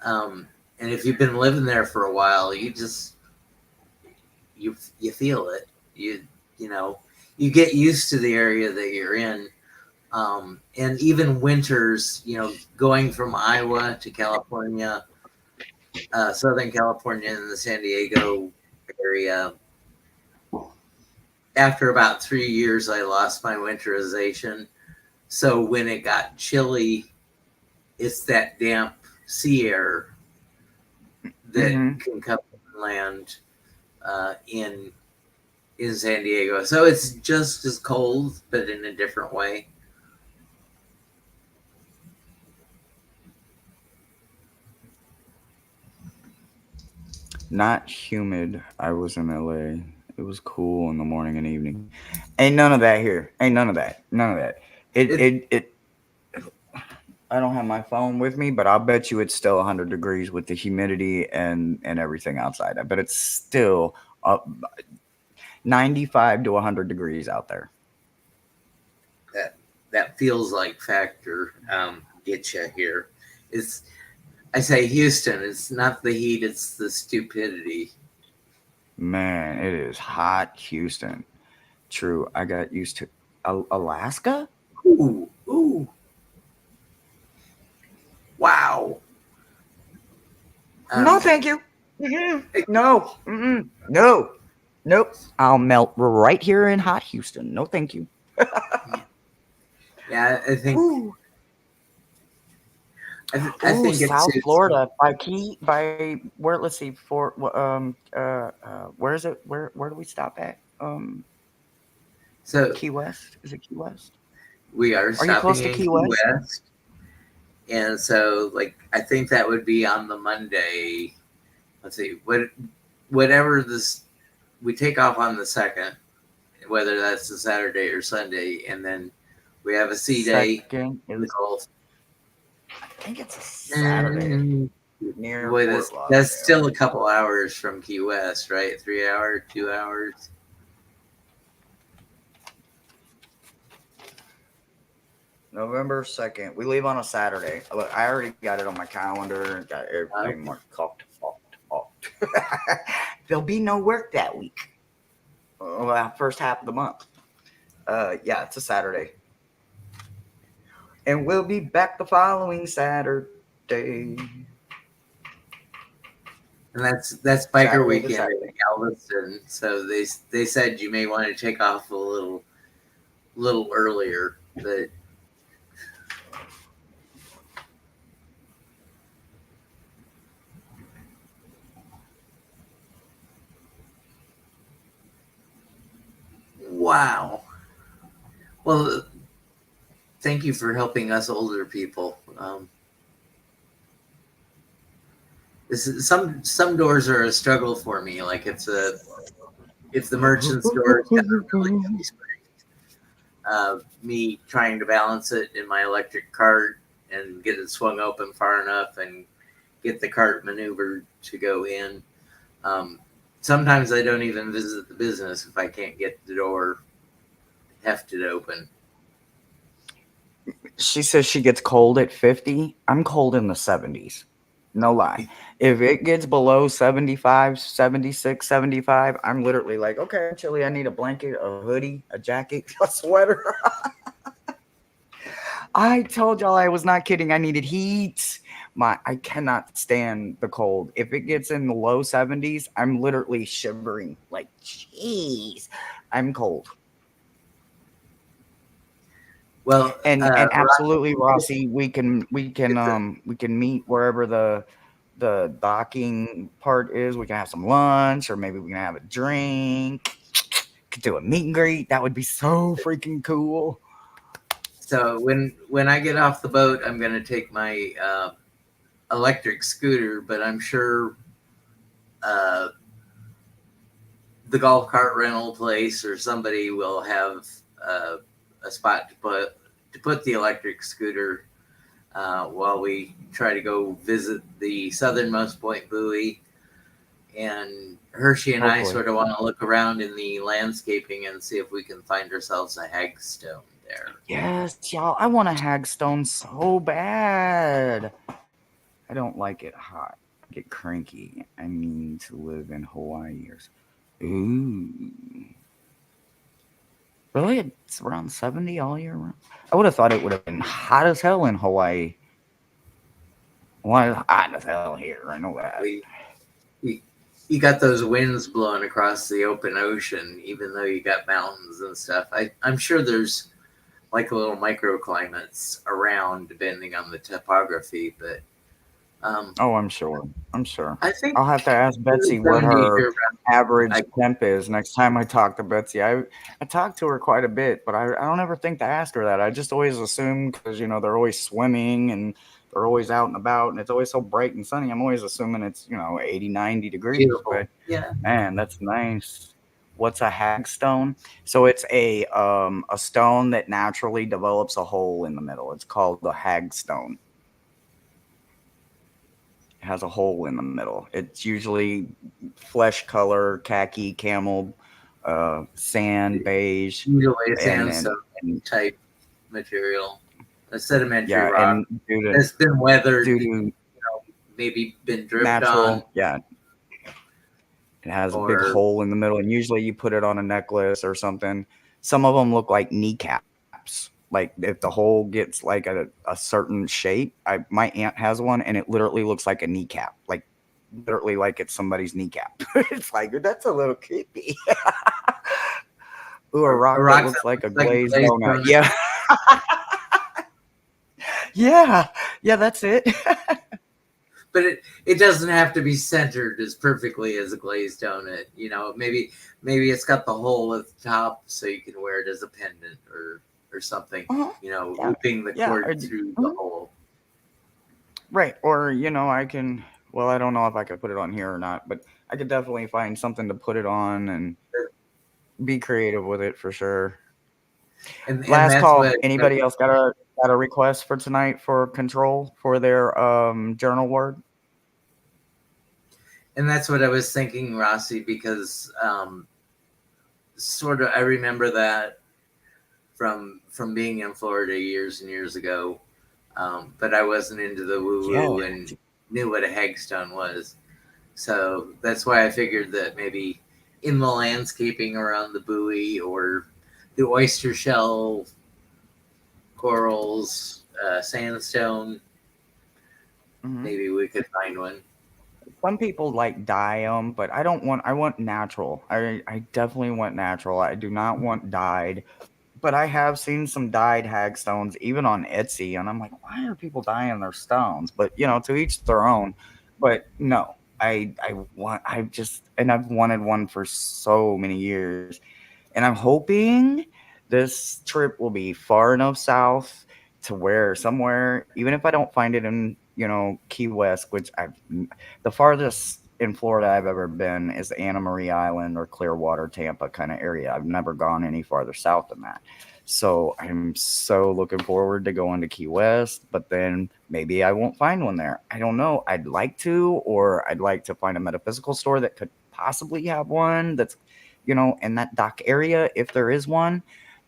Speaker 1: and if you've been living there for a while, you feel it. You know you get used to the area that you're in. And even winters, going from Iowa to California, Southern California, and the San Diego area. After about 3 years, I lost my winterization. So when it got chilly, it's that damp sea air that
Speaker 2: Mm-hmm.
Speaker 1: can come and land in in San Diego. So it's just as cold, but in a different way.
Speaker 2: Not humid. I was in LA. It was cool in the morning and evening. Ain't none of that here. Ain't none of that. None of that. It
Speaker 1: It,
Speaker 2: it it. I don't have my phone with me, but I'll bet you it's still 100 degrees with the humidity and everything outside. I bet it's still up 95 to 100 degrees out there.
Speaker 1: that feels like factor get you here. It's I say Houston. It's not the heat; it's the stupidity.
Speaker 2: Man, it is hot, Houston. True. I got used to Alaska.
Speaker 1: Ooh, ooh, wow.
Speaker 2: No,
Speaker 1: Um,
Speaker 2: thank you. No, no, nope. I'll melt right here in hot Houston. No, thank you.
Speaker 1: yeah,
Speaker 2: Ooh,
Speaker 1: I
Speaker 2: ooh,
Speaker 1: think it
Speaker 2: South
Speaker 1: suits.
Speaker 2: Florida by where? Let's see. Where is it? Where do we stop at?
Speaker 1: So
Speaker 2: Key West. Is it Key West?
Speaker 1: we are
Speaker 2: Are you
Speaker 1: stopping
Speaker 2: close to
Speaker 1: in
Speaker 2: Key
Speaker 1: Key
Speaker 2: West?
Speaker 1: West, and so like I think that would be on the Monday. Let's see, whatever this we take off on the second, whether that's the Saturday or Sunday, and then we have a sea day
Speaker 2: Second
Speaker 1: in the
Speaker 2: is,
Speaker 1: Gulf.
Speaker 2: I think it's a Saturday
Speaker 1: And
Speaker 2: near
Speaker 1: boy,
Speaker 2: Fort
Speaker 1: that's
Speaker 2: Lauderdale.
Speaker 1: still a couple hours from Key West, right? 3 hours, 2 hours.
Speaker 2: November 2nd. We leave on a Saturday. Look, I already got it on my calendar. Got everything
Speaker 1: Okay.
Speaker 2: marked off. There'll be no work that week. Well, first half of the month. Yeah, it's a Saturday. And we'll be back the following Saturday.
Speaker 1: And that's biker
Speaker 2: Saturday to
Speaker 1: weekend in
Speaker 2: Saturday.
Speaker 1: Galveston. So they said you may want to take off a little earlier, but wow. Well, thank you for helping us older people. Some doors are a struggle for me. Like if the merchant store is got a really heavy spring, me trying to balance it in my electric cart and get it swung open far enough and get the cart maneuvered to go in. Um, Sometimes I don't even visit the business if I can't get the door hefted open.
Speaker 2: She says she gets cold at 50. I'm cold in the 70s. No lie. If it gets below 75, 76, 75, I'm literally like, okay, I'm chilly. I need a blanket, a hoodie, a jacket, a sweater. I told y'all I was not kidding. I needed heat. I cannot stand the cold. If it gets in the low 70s, I'm literally shivering. Like, jeez, I'm cold.
Speaker 1: Well,
Speaker 2: And absolutely,
Speaker 1: Rocky,
Speaker 2: Rossi, we can meet wherever the docking part is. We can have some lunch, or maybe we can have a drink. Could do a meet and greet. That would be so freaking cool.
Speaker 1: so when I get off the boat, I'm going to take my electric scooter, but I'm sure uh, the golf cart rental place or somebody will have a spot to put the electric scooter while we try to go visit the southernmost point buoy. And Hershey and I
Speaker 2: Hopefully.
Speaker 1: sort of want to look around in the landscaping and see if we can find ourselves a hagstone there.
Speaker 2: Yes, y'all. I want a hagstone so bad. I don't like it hot. I get cranky. I need to live in Hawaii or ooh. Really? It's around 70 all year round? I would have thought it would have been hot as hell in Hawaii. Why is hot as hell here? I know that.
Speaker 1: We, you got those winds blowing across the open ocean, even though you got mountains and stuff. I'm sure there's like little microclimates around depending on the topography, but
Speaker 2: Oh, I'm sure. I'm sure.
Speaker 1: I think
Speaker 2: I'll have to ask Betsy what
Speaker 1: 70
Speaker 2: her
Speaker 1: year round.
Speaker 2: average
Speaker 1: I
Speaker 2: temp is next time I talk to Betsy. I talk to her quite a bit, but I don't ever think to ask her that. I just always assume because they're always swimming and they're always out and about and it's always so bright and sunny. I'm always assuming it's 80, 90 degrees.
Speaker 1: beautiful.
Speaker 2: But
Speaker 1: Yeah.
Speaker 2: man, that's nice. What's a hagstone? So it's a stone that naturally develops a hole in the middle. It's called the hagstone. Has a hole in the middle. It's usually flesh color, khaki, camel, sand, beige,
Speaker 1: Usually a
Speaker 2: and
Speaker 1: sandstone
Speaker 2: then and
Speaker 1: type material, a sedimentary
Speaker 2: yeah,
Speaker 1: rock
Speaker 2: and due to
Speaker 1: that's been weathered,
Speaker 2: due to
Speaker 1: maybe been dripped on,
Speaker 2: natural, yeah, it has a big
Speaker 1: or
Speaker 2: hole in the middle, and usually you put it on a necklace or something. Some of them look like kneecaps. Like if the hole gets like a certain shape, my aunt has one, and it literally looks like a kneecap, like literally like it's somebody's kneecap. It's like that's a little creepy. Ooh, a
Speaker 1: a
Speaker 2: rock that
Speaker 1: rock
Speaker 2: looks
Speaker 1: that
Speaker 2: like a
Speaker 1: looks like a
Speaker 2: glazed
Speaker 1: glazed
Speaker 2: donut.
Speaker 1: donut.
Speaker 2: Yeah, yeah, yeah. That's it.
Speaker 1: But it doesn't have to be centered as perfectly as a glazed donut. Maybe it's got the hole at the top so you can wear it as a pendant or something.
Speaker 2: Uh-huh. Yeah,
Speaker 1: Looping the
Speaker 2: yeah.
Speaker 1: cord through the
Speaker 2: Mhm.
Speaker 1: hole.
Speaker 2: Right. Or, I can, well, I don't know if I could put it on here or not, but I could definitely find something to put it on and be creative with it for sure.
Speaker 1: And
Speaker 2: Last
Speaker 1: that's
Speaker 2: call.
Speaker 1: what
Speaker 2: Anybody else got a request for tonight for control for their journal word?
Speaker 1: and that's what I was thinking, Rossi, because sort of I remember that from being in Florida years and years ago. But I wasn't into the woo
Speaker 2: Yeah.
Speaker 1: woo and knew what a hagstone was. So that's why I figured that maybe in the landscaping around the buoy or the oyster shell, corals, sandstone,
Speaker 2: Hmm.
Speaker 1: maybe we could find one.
Speaker 2: Some people like dye them, but I want natural. I definitely want natural. I do not want dyed. But I have seen some dyed hagstones even on Etsy, and I'm like, why are people dyeing their stones? But to each their own. But no, I've wanted one for so many years, and I'm hoping this trip will be far enough south to where somewhere, even if I don't find it in Key West, which the farthest in Florida I've ever been is Anna Marie Island or Clearwater, Tampa kind of area. I've never gone any farther south than that. So I'm so looking forward to going to Key West, but then maybe I won't find one there. I don't know. I'd like to, or I'd like to find a metaphysical store that could possibly have one that's, in that dock area if there is one.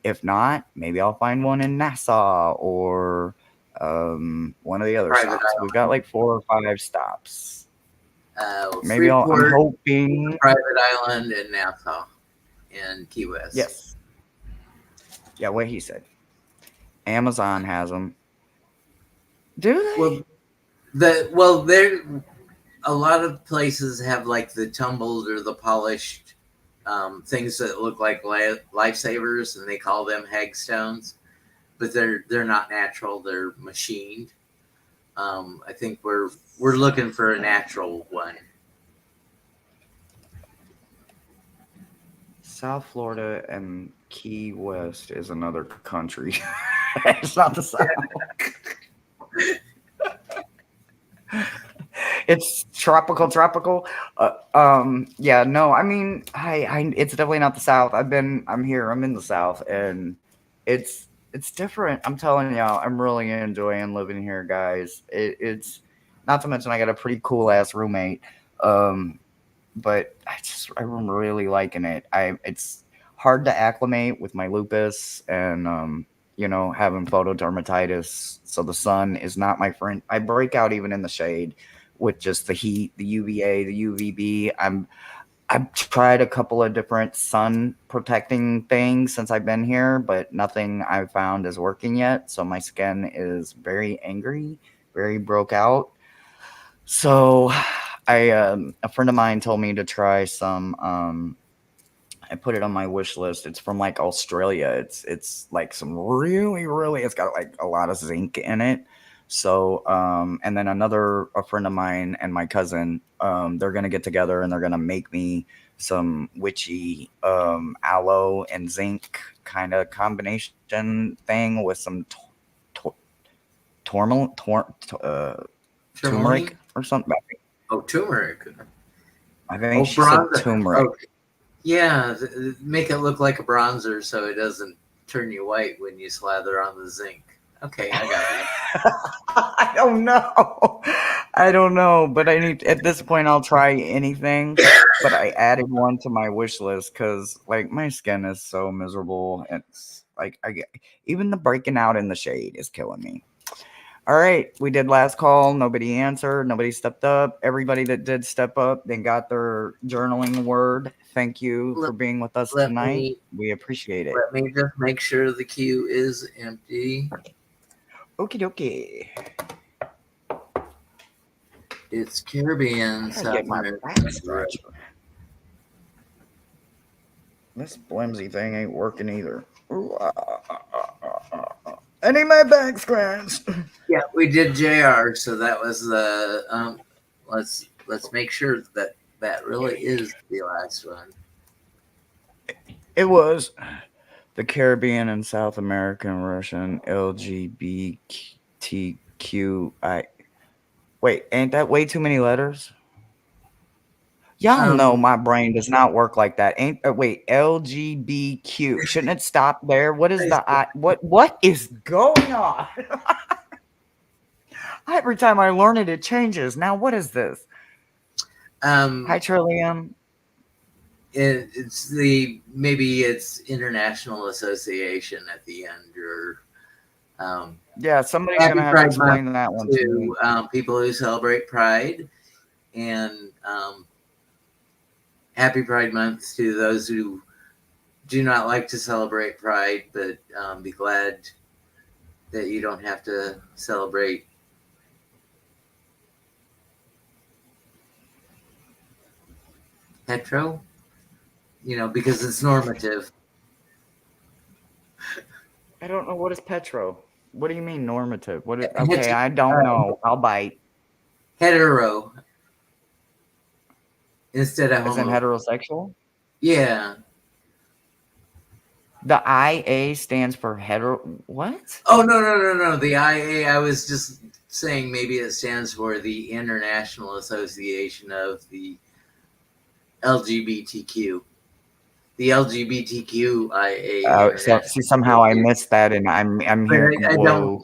Speaker 2: If not, maybe I'll find one in Nassau or one of the other
Speaker 1: Private
Speaker 2: stops. We've got like 4 or 5 stops. Maybe I'm
Speaker 1: Freeport,
Speaker 2: hoping.
Speaker 1: Private Island, and Nassau and Key West.
Speaker 2: Yes. Yeah, what he said. Amazon has them. Do they?
Speaker 1: There a lot of places have like the tumbled or the polished things that look like lifesavers, and they call them hagstones, but they're not natural; they're machined. I think we're looking for a natural one.
Speaker 2: South Florida and Key West is another country. It's not the South. It's tropical. Yeah, no, I mean, it's definitely not the South. I'm here. I'm in the South, and it's different. I'm telling y'all, I'm really enjoying living here, guys. It's not to mention I got a pretty cool ass roommate. Um, but I'm really liking it. It's hard to acclimate with my lupus and having photodermatitis. So the sun is not my friend. I break out even in the shade with just the heat, the UVA, the UVB. I've tried a couple of different sun protecting things since I've been here, but nothing I've found is working yet. So my skin is very angry, very broke out. So a friend of mine told me to try some I put it on my wish list. It's from like Australia. It's like some really it's got like a lot of zinc in it. So, and then a friend of mine and my cousin, they're gonna get together and they're gonna make me some witchy aloe and zinc kind of combination thing with some to- tormal tor- to- turmeric
Speaker 1: Tourmaline?
Speaker 2: or something.
Speaker 1: Oh, turmeric.
Speaker 2: I think
Speaker 1: Oh,
Speaker 2: she said
Speaker 1: bronzer.
Speaker 2: turmeric.
Speaker 1: Oh, yeah. Make it look like a bronzer so it doesn't turn you white when you slather on the zinc. Okay, I got you.
Speaker 2: I don't know. I don't know, but I need at this point I'll try anything. But I added one to my wish list because like my skin is so miserable. It's like I get even the breaking out in the shade is killing me. All right, we did last call. Nobody answered. Nobody stepped up. Everybody that did step up, they got their journaling word. Thank you
Speaker 1: Let,
Speaker 2: for being with us
Speaker 1: let
Speaker 2: tonight.
Speaker 1: me
Speaker 2: We appreciate it.
Speaker 1: let me just make sure the queue is empty.
Speaker 2: Okie dokie.
Speaker 1: It's Caribbean,
Speaker 2: I gotta
Speaker 1: South
Speaker 2: get my
Speaker 1: America.
Speaker 2: back scratched. This flimsy thing ain't working either. Ooh, I need my back scratched.
Speaker 1: Yeah, we did JR, so that was the let's make sure that that really is the last one.
Speaker 2: It was the Caribbean and South American Russian LGBTQI. Wait, ain't that way too many letters? Y'all know
Speaker 1: Um,
Speaker 2: my brain does not work like that. Ain't wait, LGBTQ. Shouldn't it stop there? What is the I? What is going on? Every time I learn it, it changes. Now what is this? Hi
Speaker 1: um,
Speaker 2: Trillium.
Speaker 1: it's the maybe it's International Association at the end, or
Speaker 2: Yeah, somebody's
Speaker 1: Happy
Speaker 2: gonna have to
Speaker 1: Pride Month
Speaker 2: explain that one to me.
Speaker 1: to people who celebrate Pride, and Happy Pride Month to those who do not like to celebrate Pride, but be glad that you don't have to celebrate hetero, because it's normative.
Speaker 2: I don't know what is petro. What do you mean normative? What is okay?
Speaker 1: Het-
Speaker 2: I don't know. I'll bite.
Speaker 1: hetero instead of
Speaker 2: As in
Speaker 1: homo.
Speaker 2: heterosexual?
Speaker 1: Yeah.
Speaker 2: The IA stands for hetero. What?
Speaker 1: Oh, no. The IA, I was just saying maybe it stands for the International Association of the LGBTQ. The LGBTQIA
Speaker 2: So
Speaker 1: International
Speaker 2: see, somehow I
Speaker 1: Association.
Speaker 2: missed that, and I'm
Speaker 1: But
Speaker 2: here.
Speaker 1: I don't.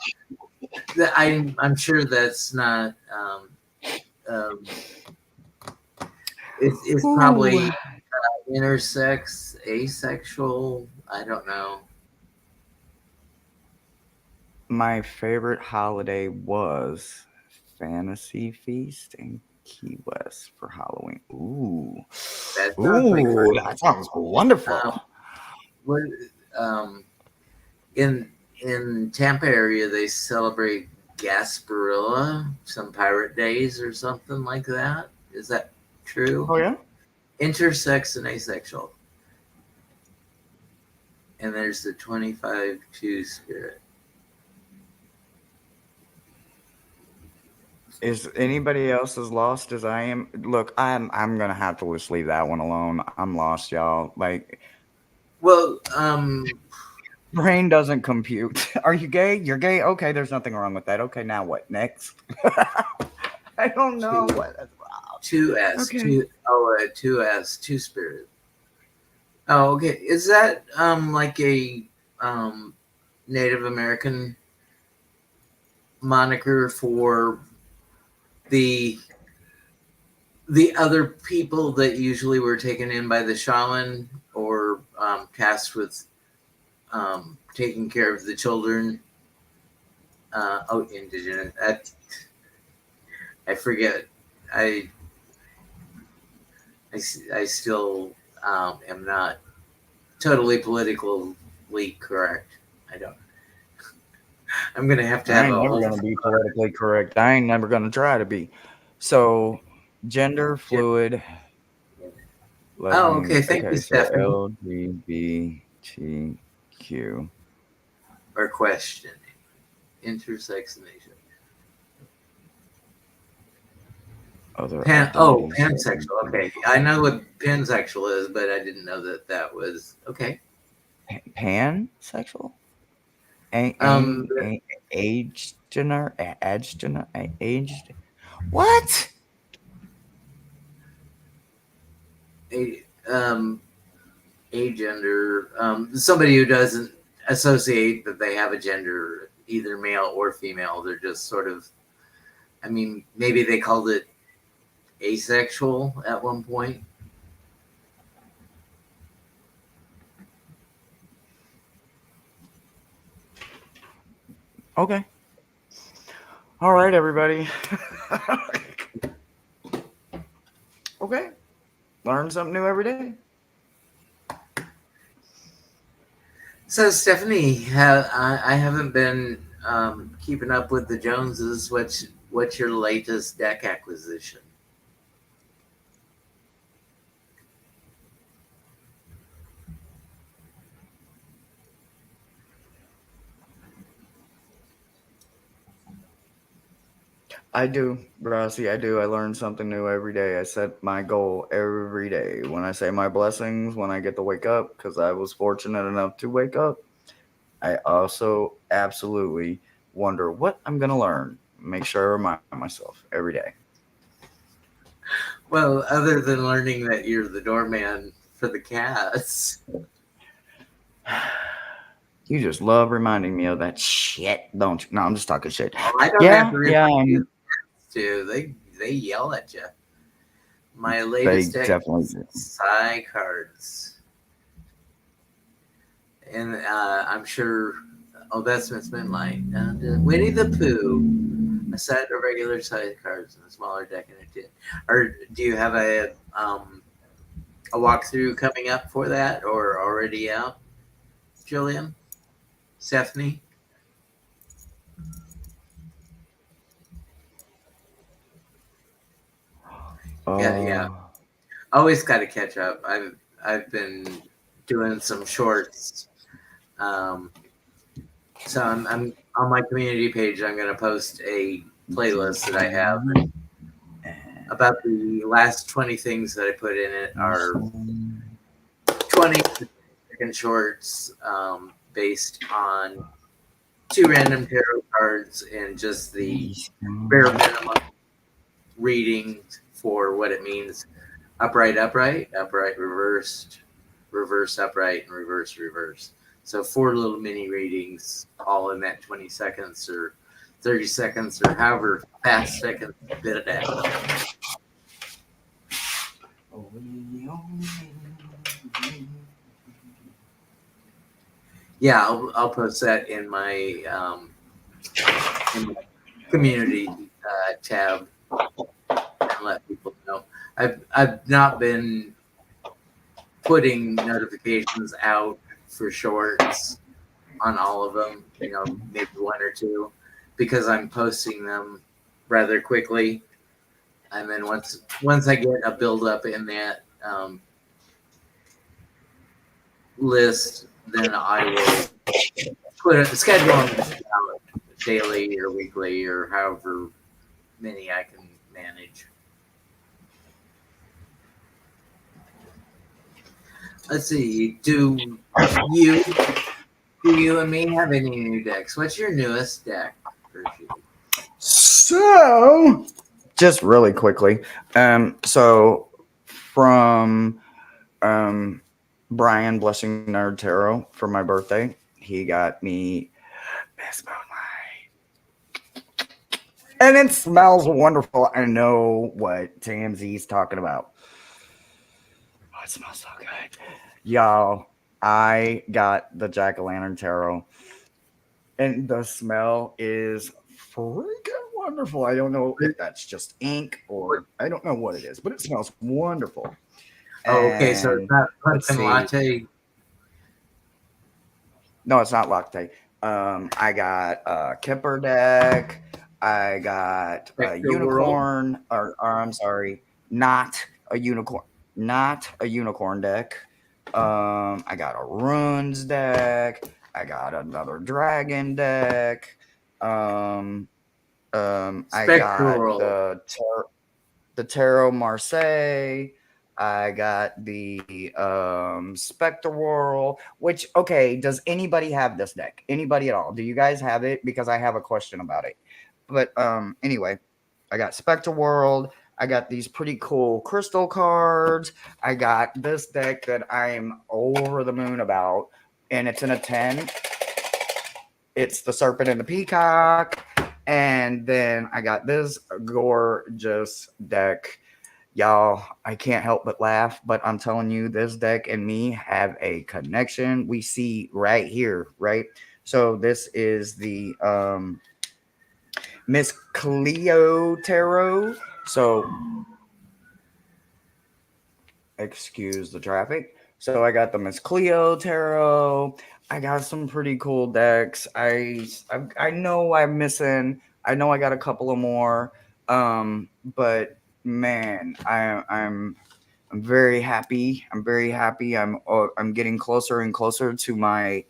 Speaker 2: Whoa.
Speaker 1: I'm sure that's not. Um, it's
Speaker 2: Ooh.
Speaker 1: probably intersex, asexual. I don't know.
Speaker 2: My favorite holiday was Fantasy Feast in Key West for Halloween. Ooh.
Speaker 1: That sounds like
Speaker 2: Ooh, that sounds
Speaker 1: um,
Speaker 2: wonderful.
Speaker 1: what um, in Tampa area they celebrate Gasparilla, some pirate days or something like that. Is that true?
Speaker 2: Oh yeah.
Speaker 1: Intersex and asexual, and there's the 25-2 spirit.
Speaker 2: Is anybody else as lost as I am? Look, I'm gonna have to just leave that one alone. I'm lost, y'all. Like
Speaker 1: Well,
Speaker 2: brain doesn't compute. Are you gay? You're gay? Okay, there's nothing wrong with that. Okay, now what? Next? I don't know
Speaker 1: two
Speaker 2: what.
Speaker 1: two S
Speaker 2: Okay.
Speaker 1: two oh 2S two spirit. Oh, okay. Is that like a Native American moniker for the other people that usually were taken in by the shaman or tasked with taking care of the children? Indigenous. I forget. I I still am not totally politically correct. I don't. I'm gonna have to
Speaker 2: I
Speaker 1: have
Speaker 2: ain't
Speaker 1: a
Speaker 2: never
Speaker 1: whole.
Speaker 2: gonna be politically correct. I ain't never gonna try to be. So, gender fluid
Speaker 1: Oh, okay.
Speaker 2: lesbians.
Speaker 1: Thank you,
Speaker 2: Okay, so
Speaker 1: Stephanie.
Speaker 2: LGBTQ.
Speaker 1: Or questioning intersex nation.
Speaker 2: Other identities.
Speaker 1: Pansexual. Okay, I know what pansexual is, but I didn't know that that was okay.
Speaker 2: Pansexual?
Speaker 1: Um,
Speaker 2: Aged gender? Aged? What?
Speaker 1: a agender, somebody who doesn't associate that they have a gender, either male or female. They're just sort of. I mean, maybe they called it asexual at one point.
Speaker 2: Okay. All right, everybody. Okay. Learn something new every day.
Speaker 1: So, Stephanie, I haven't been keeping up with the Joneses. What's your latest deck acquisition?
Speaker 2: I do, Brasi. I do. I learn something new every day. I set my goal every day. When I say my blessings, when I get to wake up, because I was fortunate enough to wake up, I also absolutely wonder what I'm going to learn. Make sure I remind myself every day.
Speaker 1: Well, other than learning that you're the doorman for the cats.
Speaker 2: You just love reminding me of that shit, don't you? No, I'm just talking shit.
Speaker 1: I don't have to remind you to. They yell at you. My latest deck
Speaker 2: definitely
Speaker 1: is
Speaker 2: do.
Speaker 1: Psy cards. And I'm sure Odette Smith's been like Winnie the Pooh, a set of regular size cards and a smaller deck in a tin. Or do you have a walkthrough coming up for that or already out, Jillian? Stephanie? Yeah. Always got to catch up. I've been doing some shorts. So I'm on my community page. I'm going to post a playlist that I have about the last 20 things that I put in it are 20-second shorts based on 2 random tarot cards and just the bare minimum reading for what it means. Upright, upright, upright, reversed, reverse, upright, and reverse, reverse. So 4 little mini readings, all in that 20 seconds or 30 seconds or however fast I can fit it at. Yeah, I'll post that in my community tab and let people know. I've not been putting notifications out for shorts on all of them, maybe 1 or 2, because I'm posting them rather quickly. And then once I get a build up in that list, then I will put a schedule on daily or weekly or however many I can manage. Let's see. Do you and me have any new decks? What's your newest deck?
Speaker 2: So, just really quickly, so from Brian Blessing Nerd Tarot for my birthday, he got me Miss Moonlight, and it smells wonderful. I know what TMZ's talking about. Oh, it smells so good, y'all. I got the Jack-o'-lantern tarot, and the smell is freaking wonderful. I don't know if that's just ink or I don't know what it is, but it smells wonderful.
Speaker 1: Oh, okay, so it's not pumpkin latte.
Speaker 2: No, it's not latte. I got a Kipper deck. I got a unicorn, or I'm sorry, not a unicorn deck. I got a runes deck. I got another dragon deck. I got the the Tarot Marseille. I got the Spectre World. Which, okay, does anybody have this deck? Anybody at all? Do you guys have it? Because I have a question about it. But anyway, I got Spectre World. I got these pretty cool crystal cards. I got this deck that I'm over the moon about, and it's in a 10. It's the Serpent and the Peacock. And then I got this gorgeous deck. Y'all, I can't help but laugh, but I'm telling you, this deck and me have a connection. We see right here, right? So this is the Miss Cleo Tarot. So excuse the traffic. So I got the Miss Cleo Tarot. I got some pretty cool decks. I know I'm missing. I know I got a couple of more. But man, I'm very happy. I'm very happy. I'm getting closer and closer to my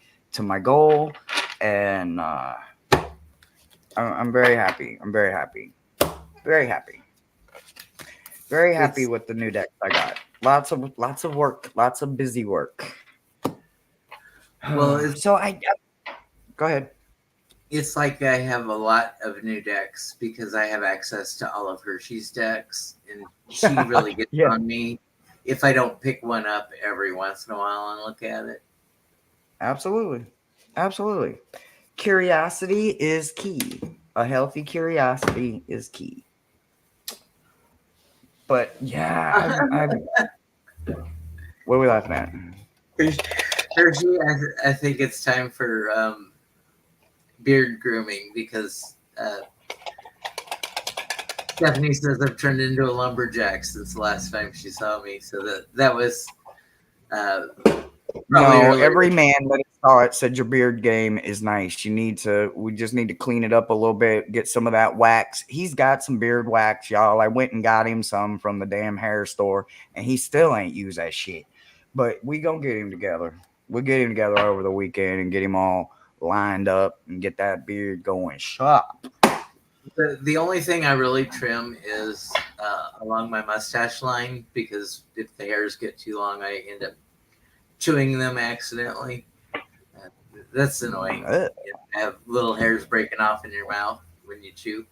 Speaker 2: goal, and I'm very happy. I'm very happy. Very happy. Very happy with the new decks I got. Lots of work. Lots of busy work.
Speaker 1: Well,
Speaker 2: so I go ahead.
Speaker 1: It's like I have a lot of new decks because I have access to all of Hershey's decks, and she really gets
Speaker 2: Yeah.
Speaker 1: on me if I don't pick one up every once in a while and look at it.
Speaker 2: Absolutely. Absolutely. Curiosity is key. A healthy curiosity is key. But yeah, what are we laughing at?
Speaker 1: Hershey, I think it's time for beard grooming because Stephanie says I've turned into a lumberjack since the last time she saw me. So that was
Speaker 2: no, every man that saw it said your beard game is nice. We just need to clean it up a little bit, get some of that wax. He's got some beard wax, y'all. I went and got him some from the damn hair store, and he still ain't used that shit. But we gonna get him together. We'll get him together over the weekend and get him all lined up and get that beard going sharp.
Speaker 1: The only thing I really trim is along my mustache line because if the hairs get too long, I end up chewing them accidentally. That's annoying. You have little hairs breaking off in your mouth when you chew.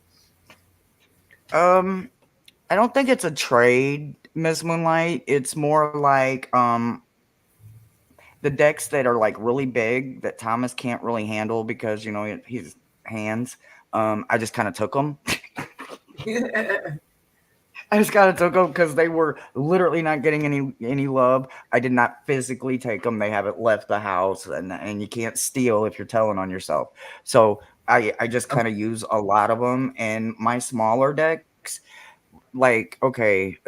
Speaker 2: I don't think it's a trade, Miss Moonlight. It's more like the decks that are like really big that Thomas can't really handle because his hands. I just kind of took them. I just kind of took them because they were literally not getting any love. I did not physically take them. They haven't left the house, and you can't steal if you're telling on yourself. So I just kind of use a lot of them. And my smaller decks, like, okay,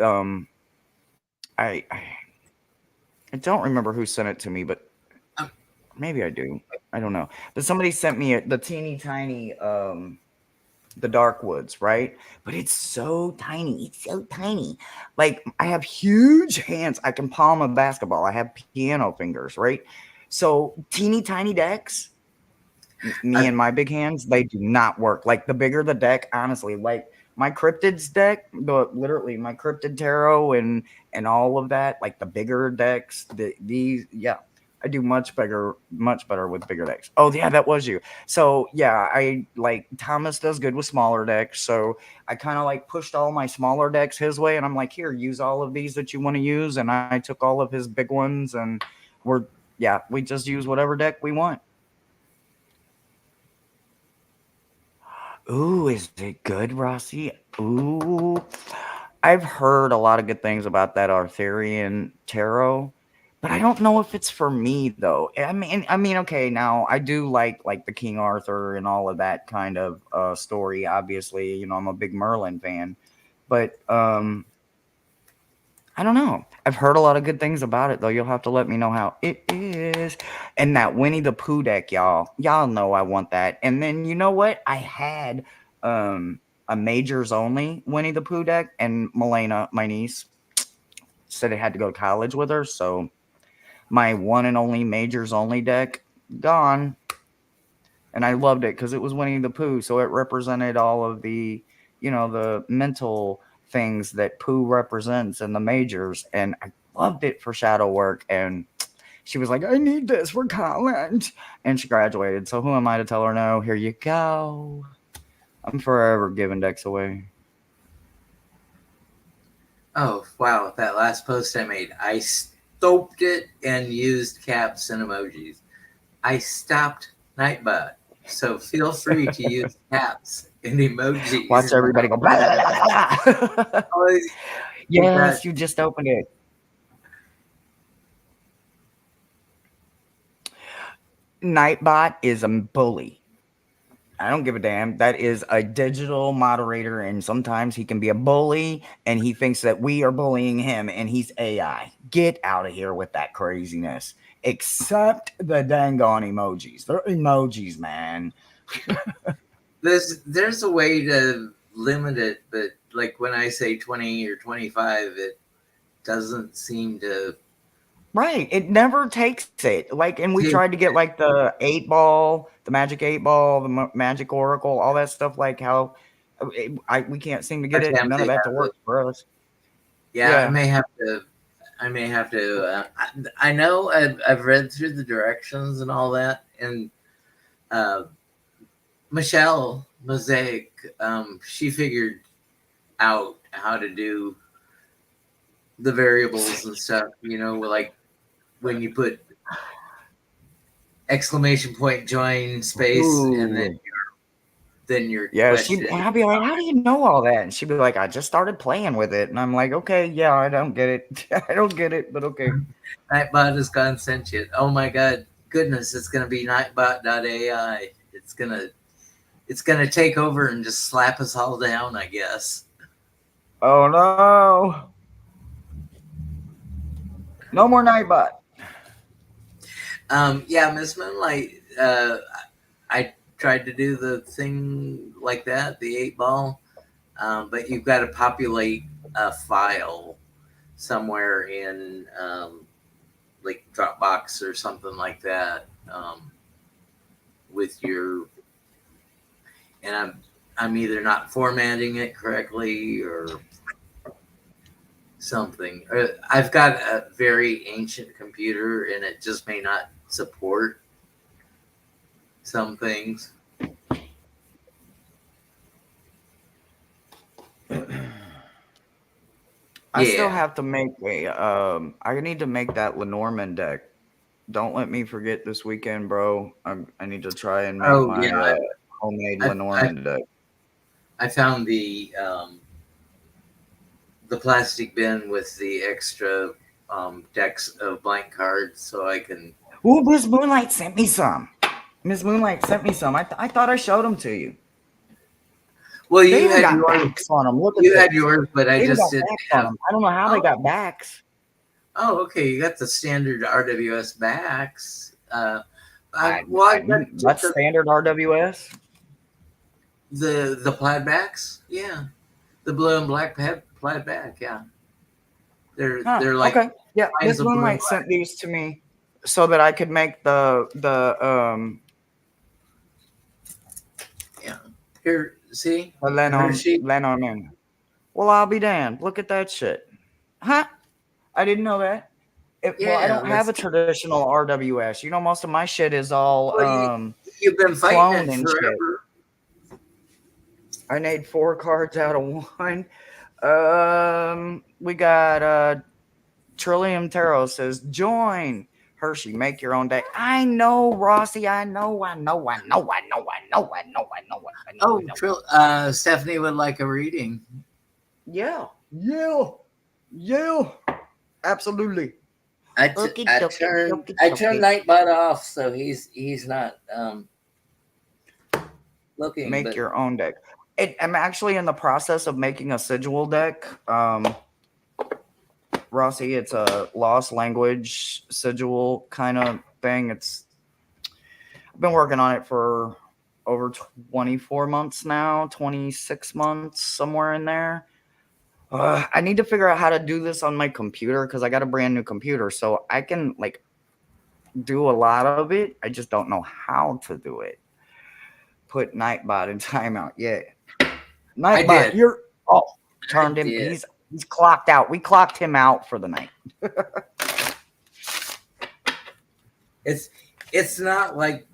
Speaker 2: I don't remember who sent it to me, but maybe I do. I don't know. But somebody sent me the teeny tiny the Dark Woods, right? But it's so tiny. It's so tiny. Like, I have huge hands. I can palm a basketball. I have piano fingers, right? So teeny tiny decks, me and my big hands, they do not work. Like, the bigger the deck, honestly, like my Cryptids deck, literally my Cryptid Tarot and all of that, like the bigger decks, I do much better with bigger decks. Oh yeah, that was you. So yeah, I like Thomas does good with smaller decks. So I kind of like pushed all my smaller decks his way, and I'm like, here, use all of these that you want to use. And I took all of his big ones, and we just use whatever deck we want. Ooh, is it good, Rossi? Ooh, I've heard a lot of good things about that Arthurian Tarot. But I don't know if it's for me though. I mean, okay, now I do like the King Arthur and all of that kind of story. Obviously, I'm a big Merlin fan, but I don't know. I've heard a lot of good things about it though. You'll have to let me know how it is. And that Winnie the Pooh deck, y'all know I want that. And then you know what? I had a majors only Winnie the Pooh deck, and Milena, my niece, said I had to go to college with her, so my one and only majors only deck gone. And I loved it because it was Winnie the Pooh, so it represented all of the the mental things that Pooh represents in the majors, and I loved it for shadow work. And she was like, I need this for college. And she graduated. So who am I to tell her no? Here you go. I'm forever giving decks away.
Speaker 1: Oh, wow. That last post I made, I stoped it and used caps and emojis. I stopped Nightbot. So feel free to use caps and emojis.
Speaker 2: Watch everybody go, blah, blah, blah, blah.
Speaker 1: Oh,
Speaker 2: Yes, you just opened it. Nightbot is a bully. I don't give a damn. That is a digital moderator, and sometimes he can be a bully, and he thinks that we are bullying him, and he's AI. Get out of here with that craziness. Accept the dang on emojis. They're emojis, man.
Speaker 1: there's a way to limit it, but like when I say 20 or 25, it doesn't seem to.
Speaker 2: Right. It never takes it. Like, and we tried to get like the 8-ball, the magic 8-ball, the magic oracle, all that stuff. Like how we can't seem to get it. None of that to work for us.
Speaker 1: Yeah, I may have to. I know I've read through the directions and all that, and Michelle Mosaic, she figured out how to do the variables and stuff. You know, like when you put exclamation point join space. Ooh. And then you're
Speaker 2: yeah. I'd be like, how do you know all that? And she'd be like, I just started playing with it, and I'm like, okay, yeah, I don't get it. I don't get it, but okay.
Speaker 1: Nightbot has gone sentient. Oh my god, goodness, it's gonna be Nightbot.ai. It's gonna take over and just slap us all down, I guess.
Speaker 2: Oh no. No more Nightbot.
Speaker 1: Yeah, Miss Moonlight, I tried to do the thing like that, the 8-ball, but you've got to populate a file somewhere in like Dropbox or something like that with your, and I'm either not formatting it correctly or something. I've got a very ancient computer and it just may not support some things.
Speaker 2: I still have to make a I need to make that Lenormand deck. Don't let me forget this weekend, bro. I need to try and make my homemade Lenormand deck.
Speaker 1: I found the plastic bin with the extra decks of blank cards, so I can.
Speaker 2: Ooh, Miss Moonlight sent me some. Miss Moonlight sent me some. I thought I showed them to you.
Speaker 1: Well, you had
Speaker 2: got backs on them. Look at
Speaker 1: you had yours, but I just didn't have
Speaker 2: them. I don't know how they got backs.
Speaker 1: Oh, okay. You got the standard RWS backs.
Speaker 2: That's standard RWS.
Speaker 1: The plaid backs, yeah. The blue and black plaid back, yeah. They're like
Speaker 2: okay. Yeah. Miss Moonlight sent these to me so that I could make the
Speaker 1: yeah. Here, see?
Speaker 2: Lenormand. Well, I'll be damned. Look at that shit. Huh? I didn't know that. Well, I don't have a traditional RWS. You know, most of my shit is all
Speaker 1: you've been fighting it forever.
Speaker 2: I made 4 cards out of 1. We got Trillium Tarot says, join Hershey, make your own deck. I know, Rossi. I know.
Speaker 1: Oh, Stephanie would like a reading.
Speaker 2: Yeah. Absolutely.
Speaker 1: I turned Nightbot off, so he's not looking.
Speaker 2: Make your own deck. I'm actually in the process of making a sigil deck. Rossi, it's a lost language sigil kind of thing. I've been working on it for over 24 months now, 26 months, somewhere in there. I need to figure out how to do this on my computer because I got a brand new computer, so I can like do a lot of it. I just don't know how to do it. Put Nightbot in timeout. Yeah. Nightbot, you're off. turned him.
Speaker 1: did.
Speaker 2: He's clocked out. We clocked him out for the night.
Speaker 1: It's not like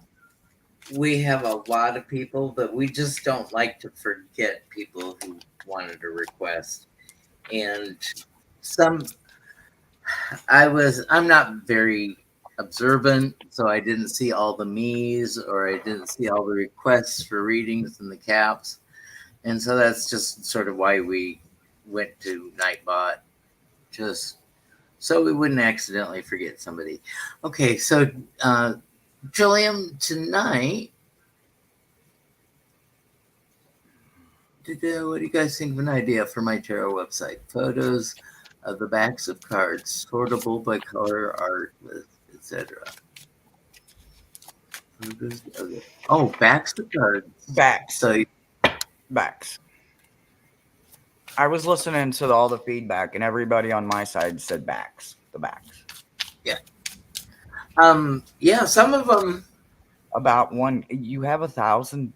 Speaker 1: we have a lot of people, but we just don't like to forget people who wanted a request. And I'm not very observant, so I didn't see all the me's or I didn't see all the requests for readings in the caps. And so that's just sort of why we went to Nightbot, just so we wouldn't accidentally forget somebody. Okay, so Trillium, tonight, what do you guys think of an idea for my tarot website? Photos of the backs of cards, sortable by color, art, etc. Okay. Oh, backs of cards.
Speaker 2: Backs.
Speaker 1: So
Speaker 2: Backs. I was listening to all the feedback, and everybody on my side said backs. The backs.
Speaker 1: yeah, some of them.
Speaker 2: About one. You have 1,000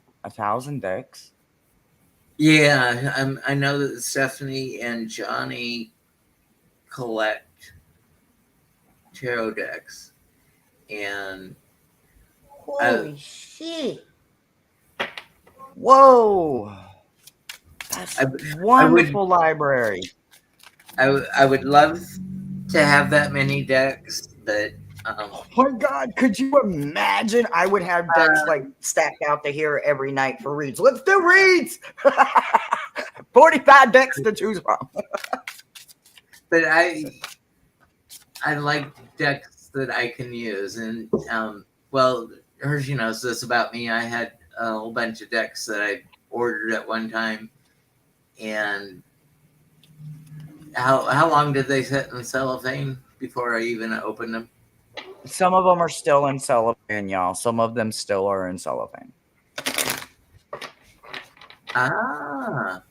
Speaker 2: decks.
Speaker 1: Yeah, I know that Stephanie and Johnny collect tarot decks, and
Speaker 2: Holy shit! Whoa, that's a wonderful library.
Speaker 1: I would love to have that many decks, but
Speaker 2: oh my god, could you imagine? I would have decks like stacked out to here every night for reads. Let's do reads. 45 decks to choose from.
Speaker 1: But I like decks that I can use, and well, Hershey knows this about me. I had a whole bunch of decks that I ordered at one time, and how long did they sit in cellophane before I even opened them?
Speaker 2: Some of them are still in cellophane, y'all. Some of them still are in cellophane.
Speaker 1: Ah,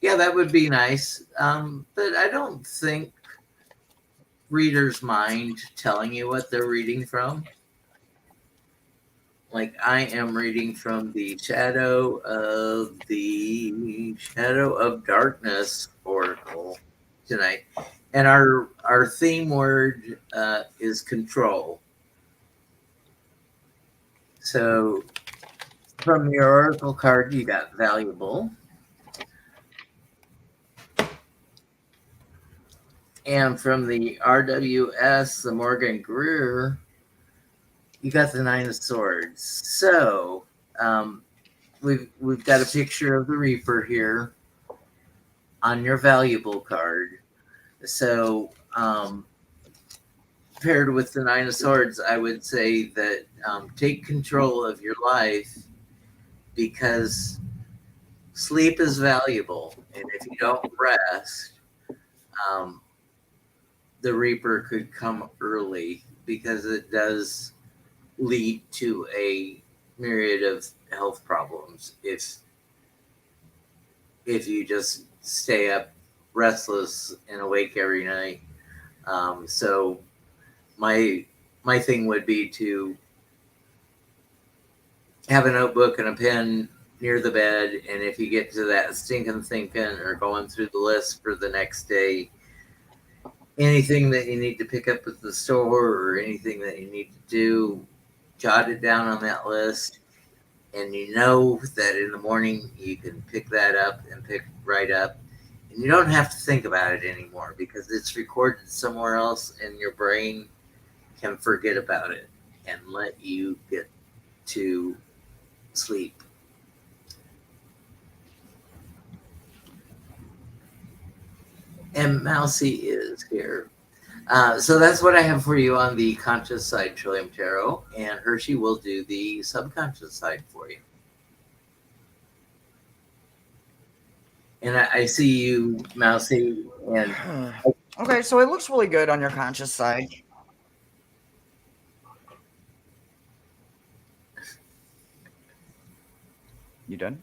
Speaker 1: yeah, that would be nice. But I don't think readers mind telling you what they're reading from. Like, I am reading from the Shadow of Darkness Oracle tonight, and our theme word is control. So from your oracle card, you got valuable, and from the RWS, the Morgan Greer, you got the Nine of Swords. So we've got a picture of the Reaper here on your valuable card. So paired with the Nine of Swords, I would say that take control of your life, because sleep is valuable, and if you don't rest, the Reaper could come early, because it does lead to a myriad of health problems if you just stay up restless and awake every night. So my thing would be to have a notebook and a pen near the bed, and if you get to that stinking thinking or going through the list for the next day, anything that you need to pick up at the store or anything that you need to do, jot it down on that list, and you know that in the morning you can pick that up and pick right up, and you don't have to think about it anymore, because it's recorded somewhere else, and your brain can forget about it and let you get to sleep. And Mousy is here. So that's what I have for you on the conscious side, Trillium Tarot, and Hershey will do the subconscious side for you. And I see you, Mousy, and
Speaker 2: okay, so it looks really good on your conscious side. You done?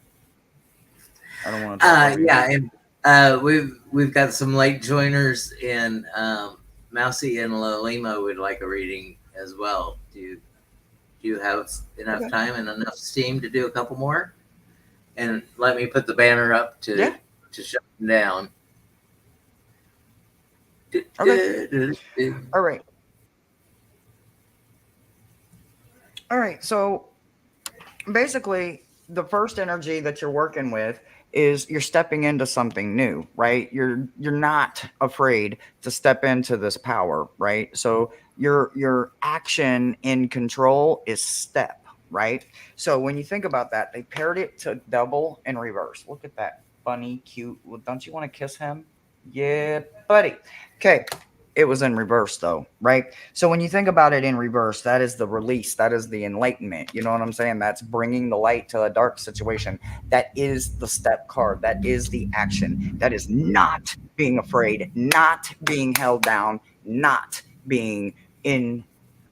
Speaker 2: I don't want to.
Speaker 1: Yeah, and we've got some late joiners, and Mousy and Lalima would like a reading as well. Do you have enough time and enough steam to do a couple more? And let me put the banner up to shut them down.
Speaker 2: Okay. All right. All right. So basically, the first energy that you're working with is you're stepping into something new, right? You're not afraid to step into this power, right? So your action in control is step, right? So when you think about that, they paired it to double and reverse. Look at that funny, cute. Well, don't you want to kiss him? Yeah, buddy. Okay. It was in reverse though, right? So when you think about it in reverse, that is the release, that is the enlightenment. You know what I'm saying? That's bringing the light to a dark situation. That is the step card. That is the action. That is not being afraid, not being held down, not being in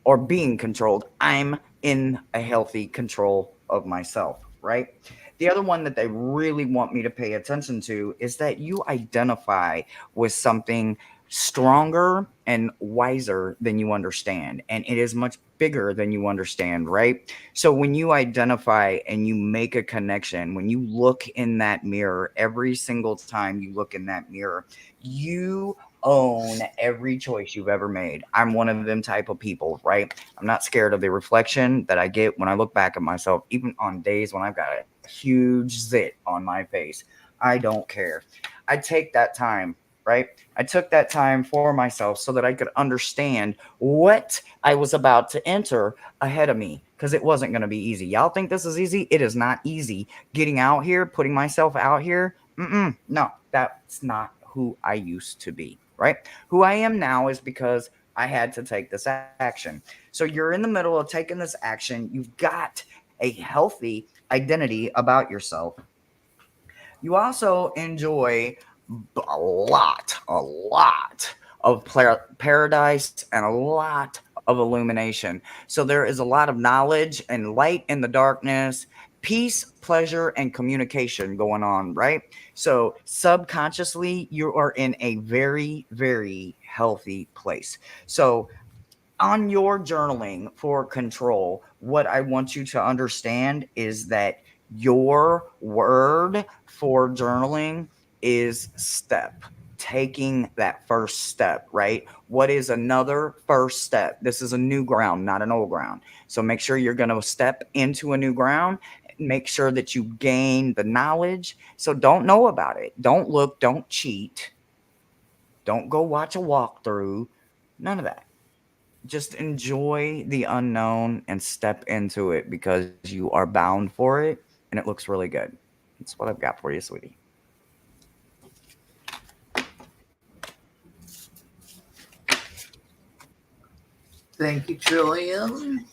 Speaker 2: or being controlled. I'm in a healthy control of myself, right? The other one that they really want me to pay attention to is that you identify with something stronger and wiser than you understand. And it is much bigger than you understand, right? So when you identify and you make a connection, when you look in that mirror, every single time you look in that mirror, you own every choice you've ever made. I'm one of them type of people, right? I'm not scared of the reflection that I get when I look back at myself, even on days when I've got a huge zit on my face. I don't care. I take that time, right? I took that time for myself so that I could understand what I was about to enter ahead of me because it wasn't going to be easy. Y'all think this is easy? It is not easy. Getting out here, putting myself out here, no, that's not who I used to be, right? Who I am now is because I had to take this action. So you're in the middle of taking this action. You've got a healthy identity about yourself. You also enjoy a lot of paradise and a lot of illumination. So there is a lot of knowledge and light in the darkness, peace, pleasure, and communication going on, right? So subconsciously, you are in a very, very healthy place. So on your journaling for control, what I want you to understand is that your word for journaling is step. Taking that first step, right? What is another first step? This is a new ground, not an old ground. So make sure you're going to step into a new ground. Make sure that you gain the knowledge. So don't know about it. Don't look, don't cheat. Don't go watch a walkthrough. None of that. Just enjoy the unknown and step into it because you are bound for it and it looks really good. That's what I've got for you, sweetie.
Speaker 1: Thank you, Trillium.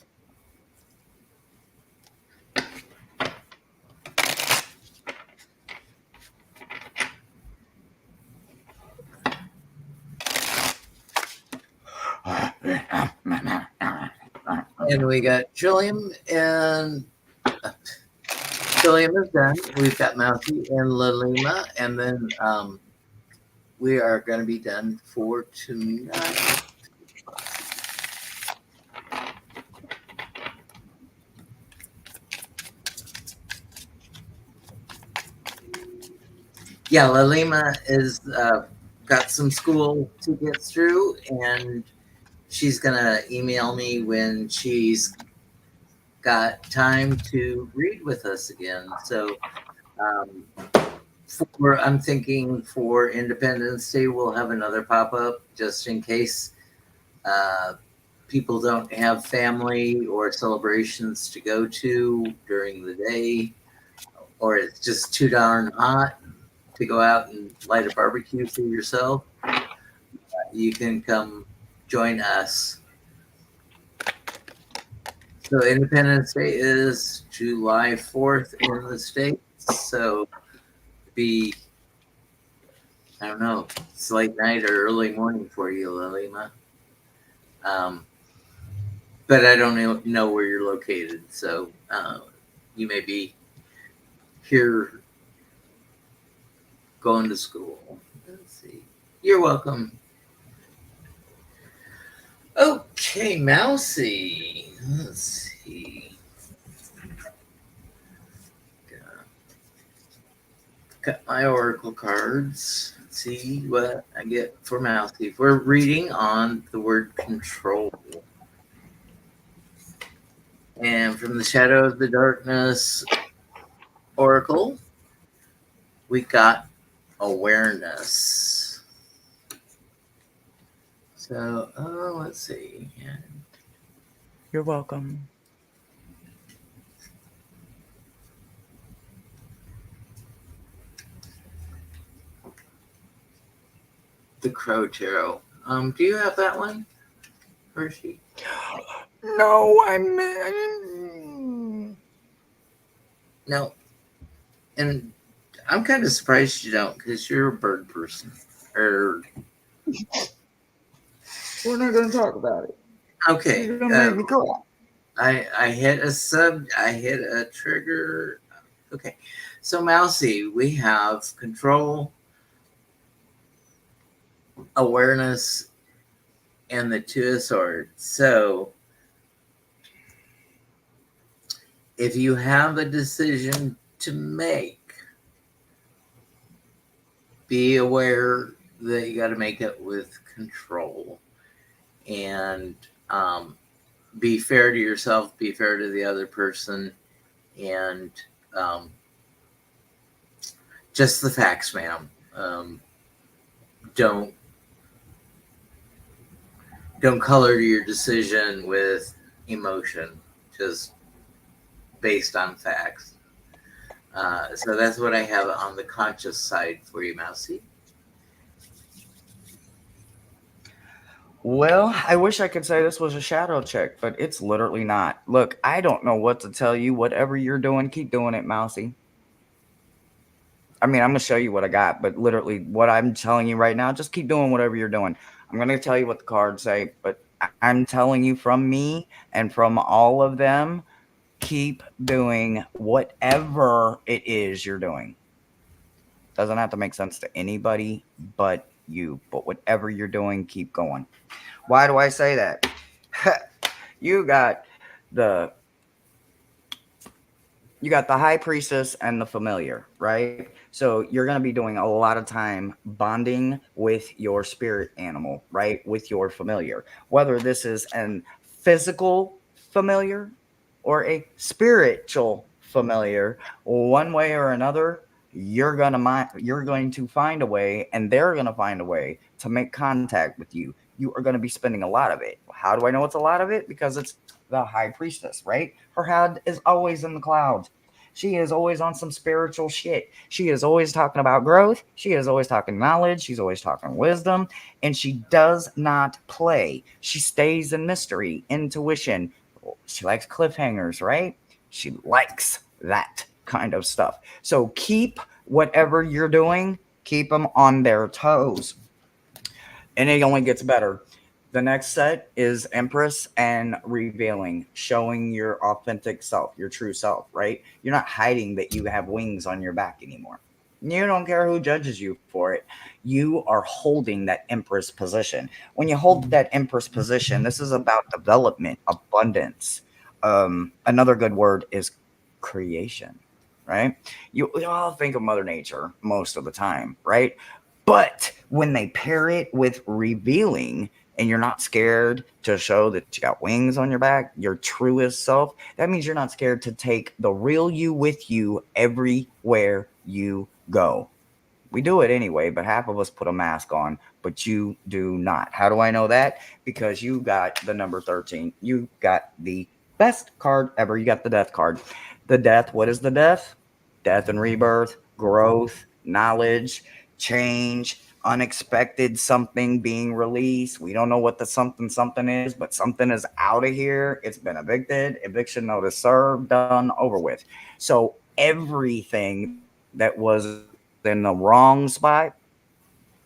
Speaker 1: And we got Trillium, and Trillium is done. We've got Mousy and Lalima, and then we are going to be done for tonight. Yeah, Lalima is got some school to get through, and she's gonna email me when she's got time to read with us again. So, um, I'm thinking for Independence Day, we'll have another pop up just in case uh, people don't have family or celebrations to go to during the day, or it's just too darn hot to go out and light a barbecue for yourself. You can come join us. So Independence Day is July 4th in the States. So be, I don't know, it's late night or early morning for you, Lalima. Um, but I don't know where you're located. So you may be here going to school. Let's see. You're welcome. Okay, Mousy. Let's see. Got my oracle cards. see what I get for Mousy. We're reading on the word control. And from the Shadow of the Darkness Oracle, we got awareness. So, let's see.
Speaker 2: You're welcome.
Speaker 1: The Crow Tarot. Do you have that one, Hershey?
Speaker 2: No,
Speaker 1: No. And I'm kind of surprised you don't, because you're a bird person. Or
Speaker 2: we're not going to talk about it.
Speaker 1: okay.
Speaker 2: You're going to make me cry.
Speaker 1: I hit a trigger. Okay. So Mousy, we have control, awareness, and the Two of Swords. So if you have a decision to make, be aware that you got to make it with control, and be fair to yourself, be fair to the other person, and just the facts, ma'am. Don't color your decision with emotion, just based on facts. So that's what I have on the conscious side for you, Mousy.
Speaker 2: Well, I wish I could say this was a shadow check, but it's literally not. Look, I don't know what to tell you. Whatever you're doing, keep doing it, Mousy. I mean, I'm going to show you what I got, but literally what I'm telling you right now, just keep doing whatever you're doing. I'm going to tell you what the cards say, but I'm telling you from me and from all of them, keep doing whatever it is you're doing. Doesn't have to make sense to anybody but you, but whatever you're doing, keep going. Why do I say that? You got the High Priestess and the Familiar, right? So you're going to be doing a lot of time bonding with your spirit animal, right? With your familiar. Whether this is an physical familiar or a spiritual familiar, one way or another, you're going to find a way, and they're going to find a way to make contact with you. You are going to be spending a lot of it. How do I know it's a lot of it? Because it's the High Priestess, right? Her head is always in the clouds. She is always on some spiritual shit. She is always talking about growth. She is always talking knowledge. She's always talking wisdom. And she does not play. She stays in mystery, intuition. She likes cliffhangers, right? She likes that kind of stuff. So keep whatever you're doing, keep them on their toes. And it only gets better. The next set is Empress and Revealing, showing your authentic self, your true self, right? You're not hiding that you have wings on your back anymore. You don't care who judges you for it. You are holding that Empress position. When you hold that Empress position, this is about development, abundance. Another good word is creation, right? You all think of Mother Nature most of the time, right? But when they pair it with Revealing, and you're not scared to show that you got wings on your back, your truest self, that means you're not scared to take the real you with you everywhere you go. We do it anyway, but half of us put a mask on, but you do not. How do I know that? Because you got the number 13. You got the best card ever. You got the Death card. The Death, what is the Death? Death and rebirth, growth, knowledge, change, unexpected something being released. We don't know what the something is, but something is out of here. It's been evicted, eviction notice served, done, over with. So everything that was in the wrong spot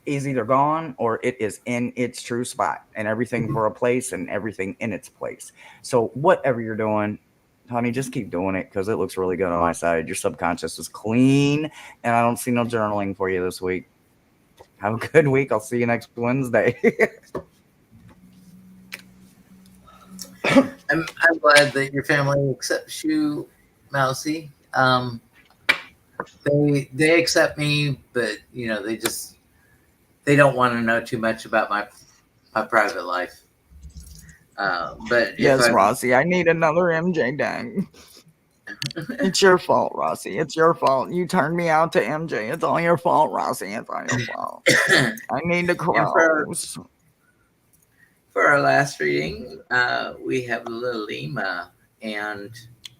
Speaker 2: is either gone or it is in its true spot, and everything for a place and everything in its place. So whatever you're doing, honey, just keep doing it because it looks really good on my side. Your subconscious is clean, and I don't see no journaling for you this week. Have a good week. I'll see you next Wednesday.
Speaker 1: I'm glad that your family accepts you, Mousy. They accept me, but they just they don't want to know too much about my private life. But if
Speaker 2: Yes,
Speaker 1: I'm
Speaker 2: Rossi, I need another MJ deck. It's your fault, Rossi. It's your fault. You turned me out to MJ. It's all your fault, Rossi. It's all your fault. I need to
Speaker 1: and
Speaker 2: close.
Speaker 1: for our last reading, we have Lilima, and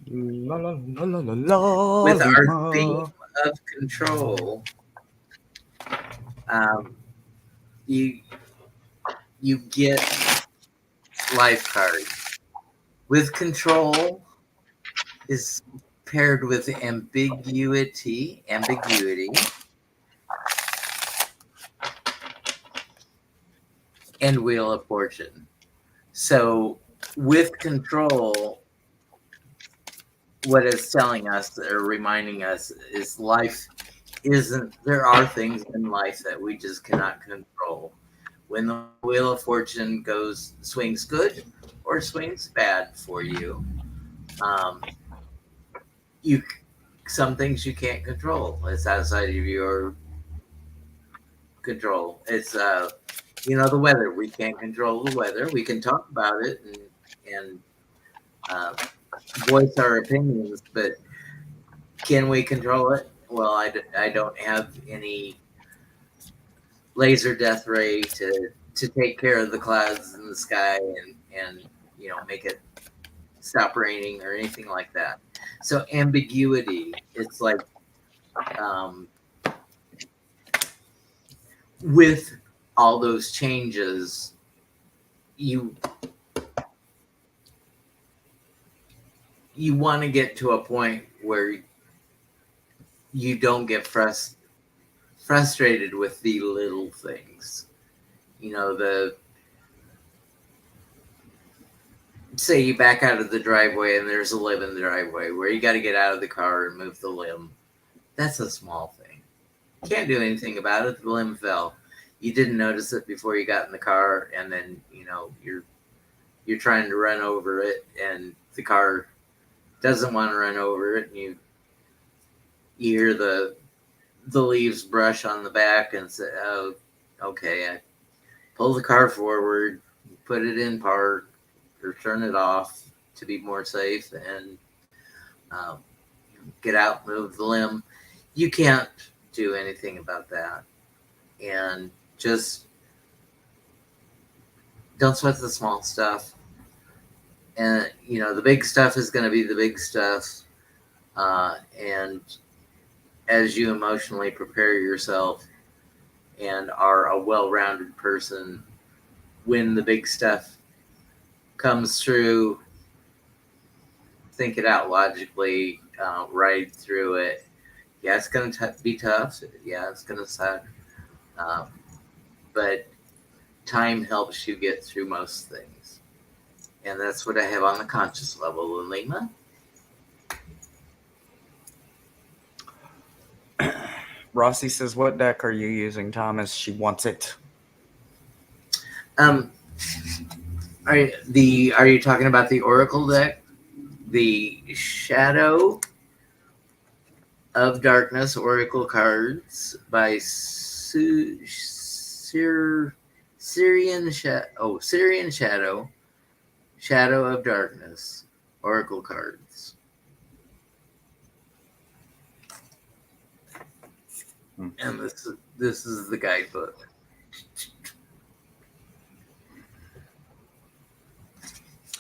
Speaker 2: La, la, la, la, la,
Speaker 1: with our
Speaker 2: Lima.
Speaker 1: theme of control, you get life cards. With control is paired with ambiguity, and Wheel of Fortune. So with control, what it's telling us or reminding us is life isn't, there are things in life that we just cannot control. When the Wheel of Fortune swings good or swings bad for you, you some things you can't control. It's outside of your control. It's the weather. We can't control the weather. We can talk about it and voice our opinions, but can we control it? Well, I don't have any laser death ray to take care of the clouds in the sky and make it stop raining or anything like that. So ambiguity, it's like with all those changes, you want to get to a point where you don't get frustrated with the little things. Say you back out of the driveway and there's a limb in the driveway where you got to get out of the car and move the limb. That's a small thing. Can't do anything about it. The limb fell. You didn't notice it before you got in the car, and then you're trying to run over it, and the car doesn't want to run over it, and you hear the leaves brush on the back and say, "Oh, okay." I pull the car forward, put it in park, or turn it off to be more safe, and get out, move the limb. You can't do anything about that, and just don't sweat the small stuff. And the big stuff is going to be the big stuff, and as you emotionally prepare yourself and are a well-rounded person, when the big stuff comes through, think it out logically, ride through it. Yeah, it's going to be tough. Yeah, it's going to suck. But time helps you get through most things. And that's what I have on the conscious level, Lima.
Speaker 2: Rossi says, "What deck are you using, Thomas?" She wants it.
Speaker 1: Are you talking about the Oracle deck? The Shadow of Darkness Oracle cards by Syrian Shadow of Darkness Oracle cards. And this is the guidebook.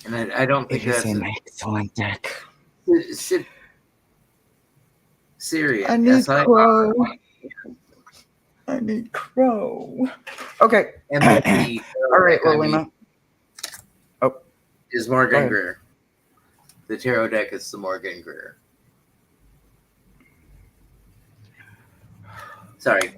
Speaker 1: And I don't think that's
Speaker 2: an excellent deck.
Speaker 1: Syrian.
Speaker 2: I need Crow. I need Crow. Okay.
Speaker 1: And then
Speaker 2: all right, Lilima.
Speaker 1: Is Morgan Greer. The tarot deck is the Morgan Greer. Sorry.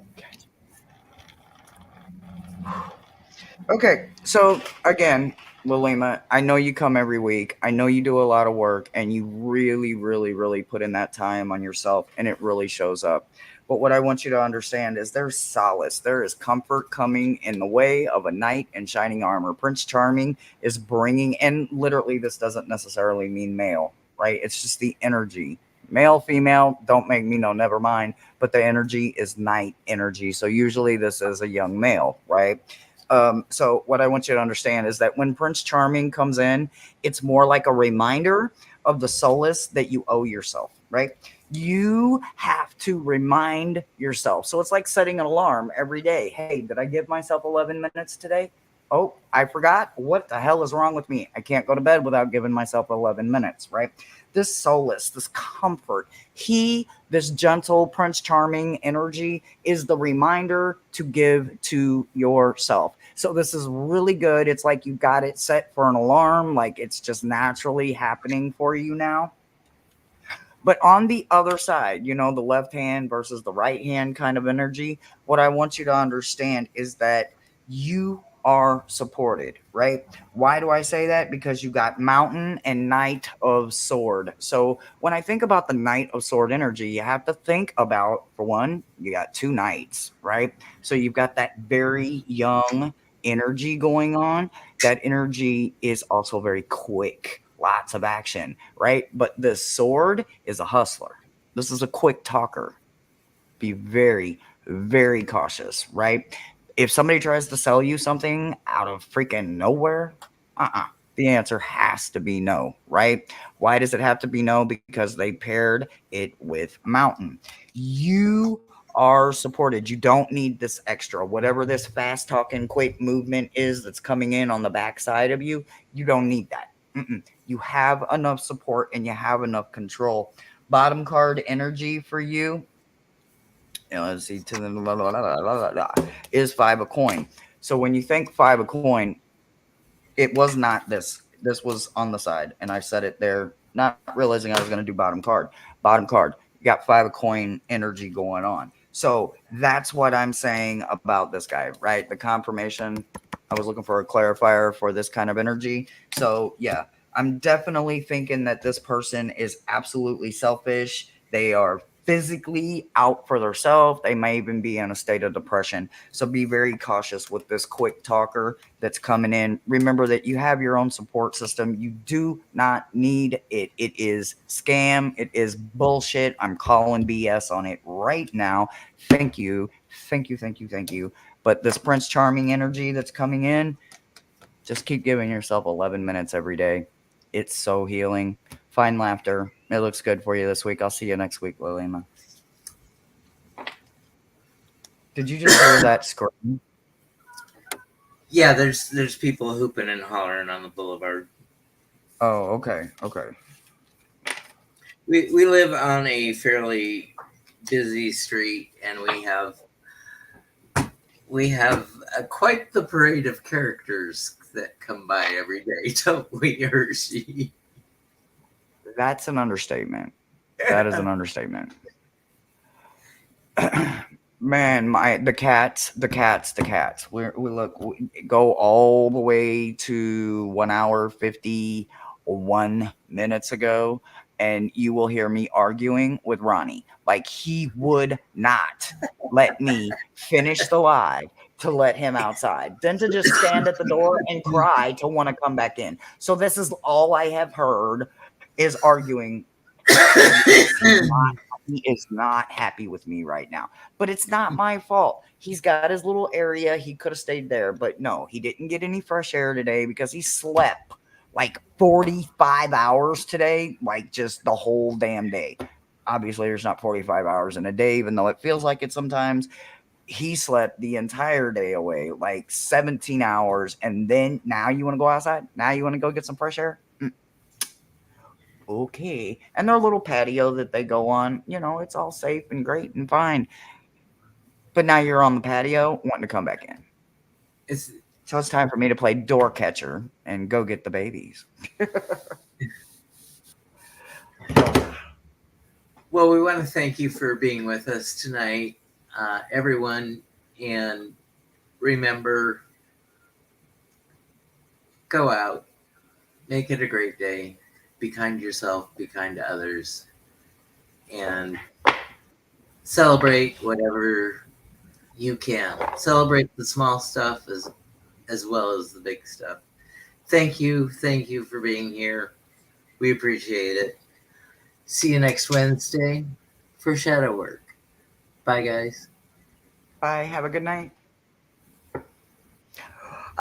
Speaker 2: Okay, so again, Lilima, I know you come every week. I know you do a lot of work, and you really, really, really put in that time on yourself, and it really shows up. But what I want you to understand is there's solace. There is comfort coming in the way of a knight in shining armor. Prince Charming is bringing, and literally this doesn't necessarily mean male, right? It's just the energy Male, female, don't make me know, never mind. But the energy is night energy. So usually this is a young male, right? So what I want you to understand is that when Prince Charming comes in, it's more like a reminder of the solace that you owe yourself, right? You have to remind yourself. So it's like setting an alarm every day. Hey, did I give myself 11 minutes today? Oh, I forgot. What the hell is wrong with me? I can't go to bed without giving myself 11 minutes, right? This solace, this comfort, this gentle Prince Charming energy is the reminder to give to yourself. So this is really good. It's like you got it set for an alarm, like it's just naturally happening for you now. But on the other side, the left hand versus the right hand kind of energy, what I want you to understand is that you are supported, right? Why do I say that? Because you got Mountain and Knight of Sword. So when I think about the Knight of Sword energy, you have to think about, for one, you got two knights, right? So you've got that very young energy going on. That energy is also very quick, lots of action, right? But the sword is a hustler. This is a quick talker. Be very, very cautious, right? If somebody tries to sell you something out of freaking nowhere, the answer has to be no, right? Why does it have to be no? Because they paired it with Mountain. You are supported. You don't need this extra. Whatever this fast talking, quick movement is that's coming in on the backside of you, you don't need that. You have enough support and you have enough control. Bottom card energy for you, let's see, to the is five of coin. So when you think five of coin, it was not this. This was on the side, and I said it there, not realizing I was going to do bottom card. Bottom card, you got five of coin energy going on. So that's what I'm saying about this guy, right? The confirmation. I was looking for a clarifier for this kind of energy. So yeah, I'm definitely thinking that this person is absolutely selfish. They are physically out for themselves. They may even be in a state of depression. So be very cautious with this quick talker that's coming in. Remember that you have your own support system. You do not need it. It is scam. It is bullshit. I'm calling BS on it right now. Thank you. Thank you. Thank you. Thank you. But this Prince Charming energy that's coming in, just keep giving yourself 11 minutes every day. It's so healing. Find laughter. It looks good for you this week. I'll see you next week, Lilima. Did you just hear that scream?
Speaker 1: Yeah, there's people hooping and hollering on the boulevard.
Speaker 2: Oh, okay. Okay.
Speaker 1: We live on a fairly busy street, and we have quite the parade of characters that come by every day, don't we, Hershey?
Speaker 2: That's an understatement. That is an understatement. Man, the cats. We go all the way to 1 hour 51 minutes ago, and you will hear me arguing with Ronnie. Like he would not let me finish the live to let him outside, then to just stand at the door and cry to want to come back in. So this is all I have heard is arguing. He is not happy with me right now, but it's not my fault. He's got his little area. He could have stayed there, but no, he didn't get any fresh air today because he slept like 45 hours today, like just the whole damn day. Obviously, there's not 45 hours in a day, even though it feels like it sometimes. He slept the entire day away, like 17 hours. And then now you want to go outside? Now you want to go get some fresh air? Okay. And their little patio that they go on, it's all safe and great and fine. But now you're on the patio wanting to come back in. So it's time for me to play door catcher and go get the babies.
Speaker 1: Well, we want to thank you for being with us tonight, everyone. And remember, go out, make it a great day. Be kind to yourself, be kind to others, and celebrate whatever you can. Celebrate the small stuff as well as the big stuff. Thank you for being here. We appreciate it. See you next Wednesday for shadow work. Bye, guys.
Speaker 2: Bye. Have a good night.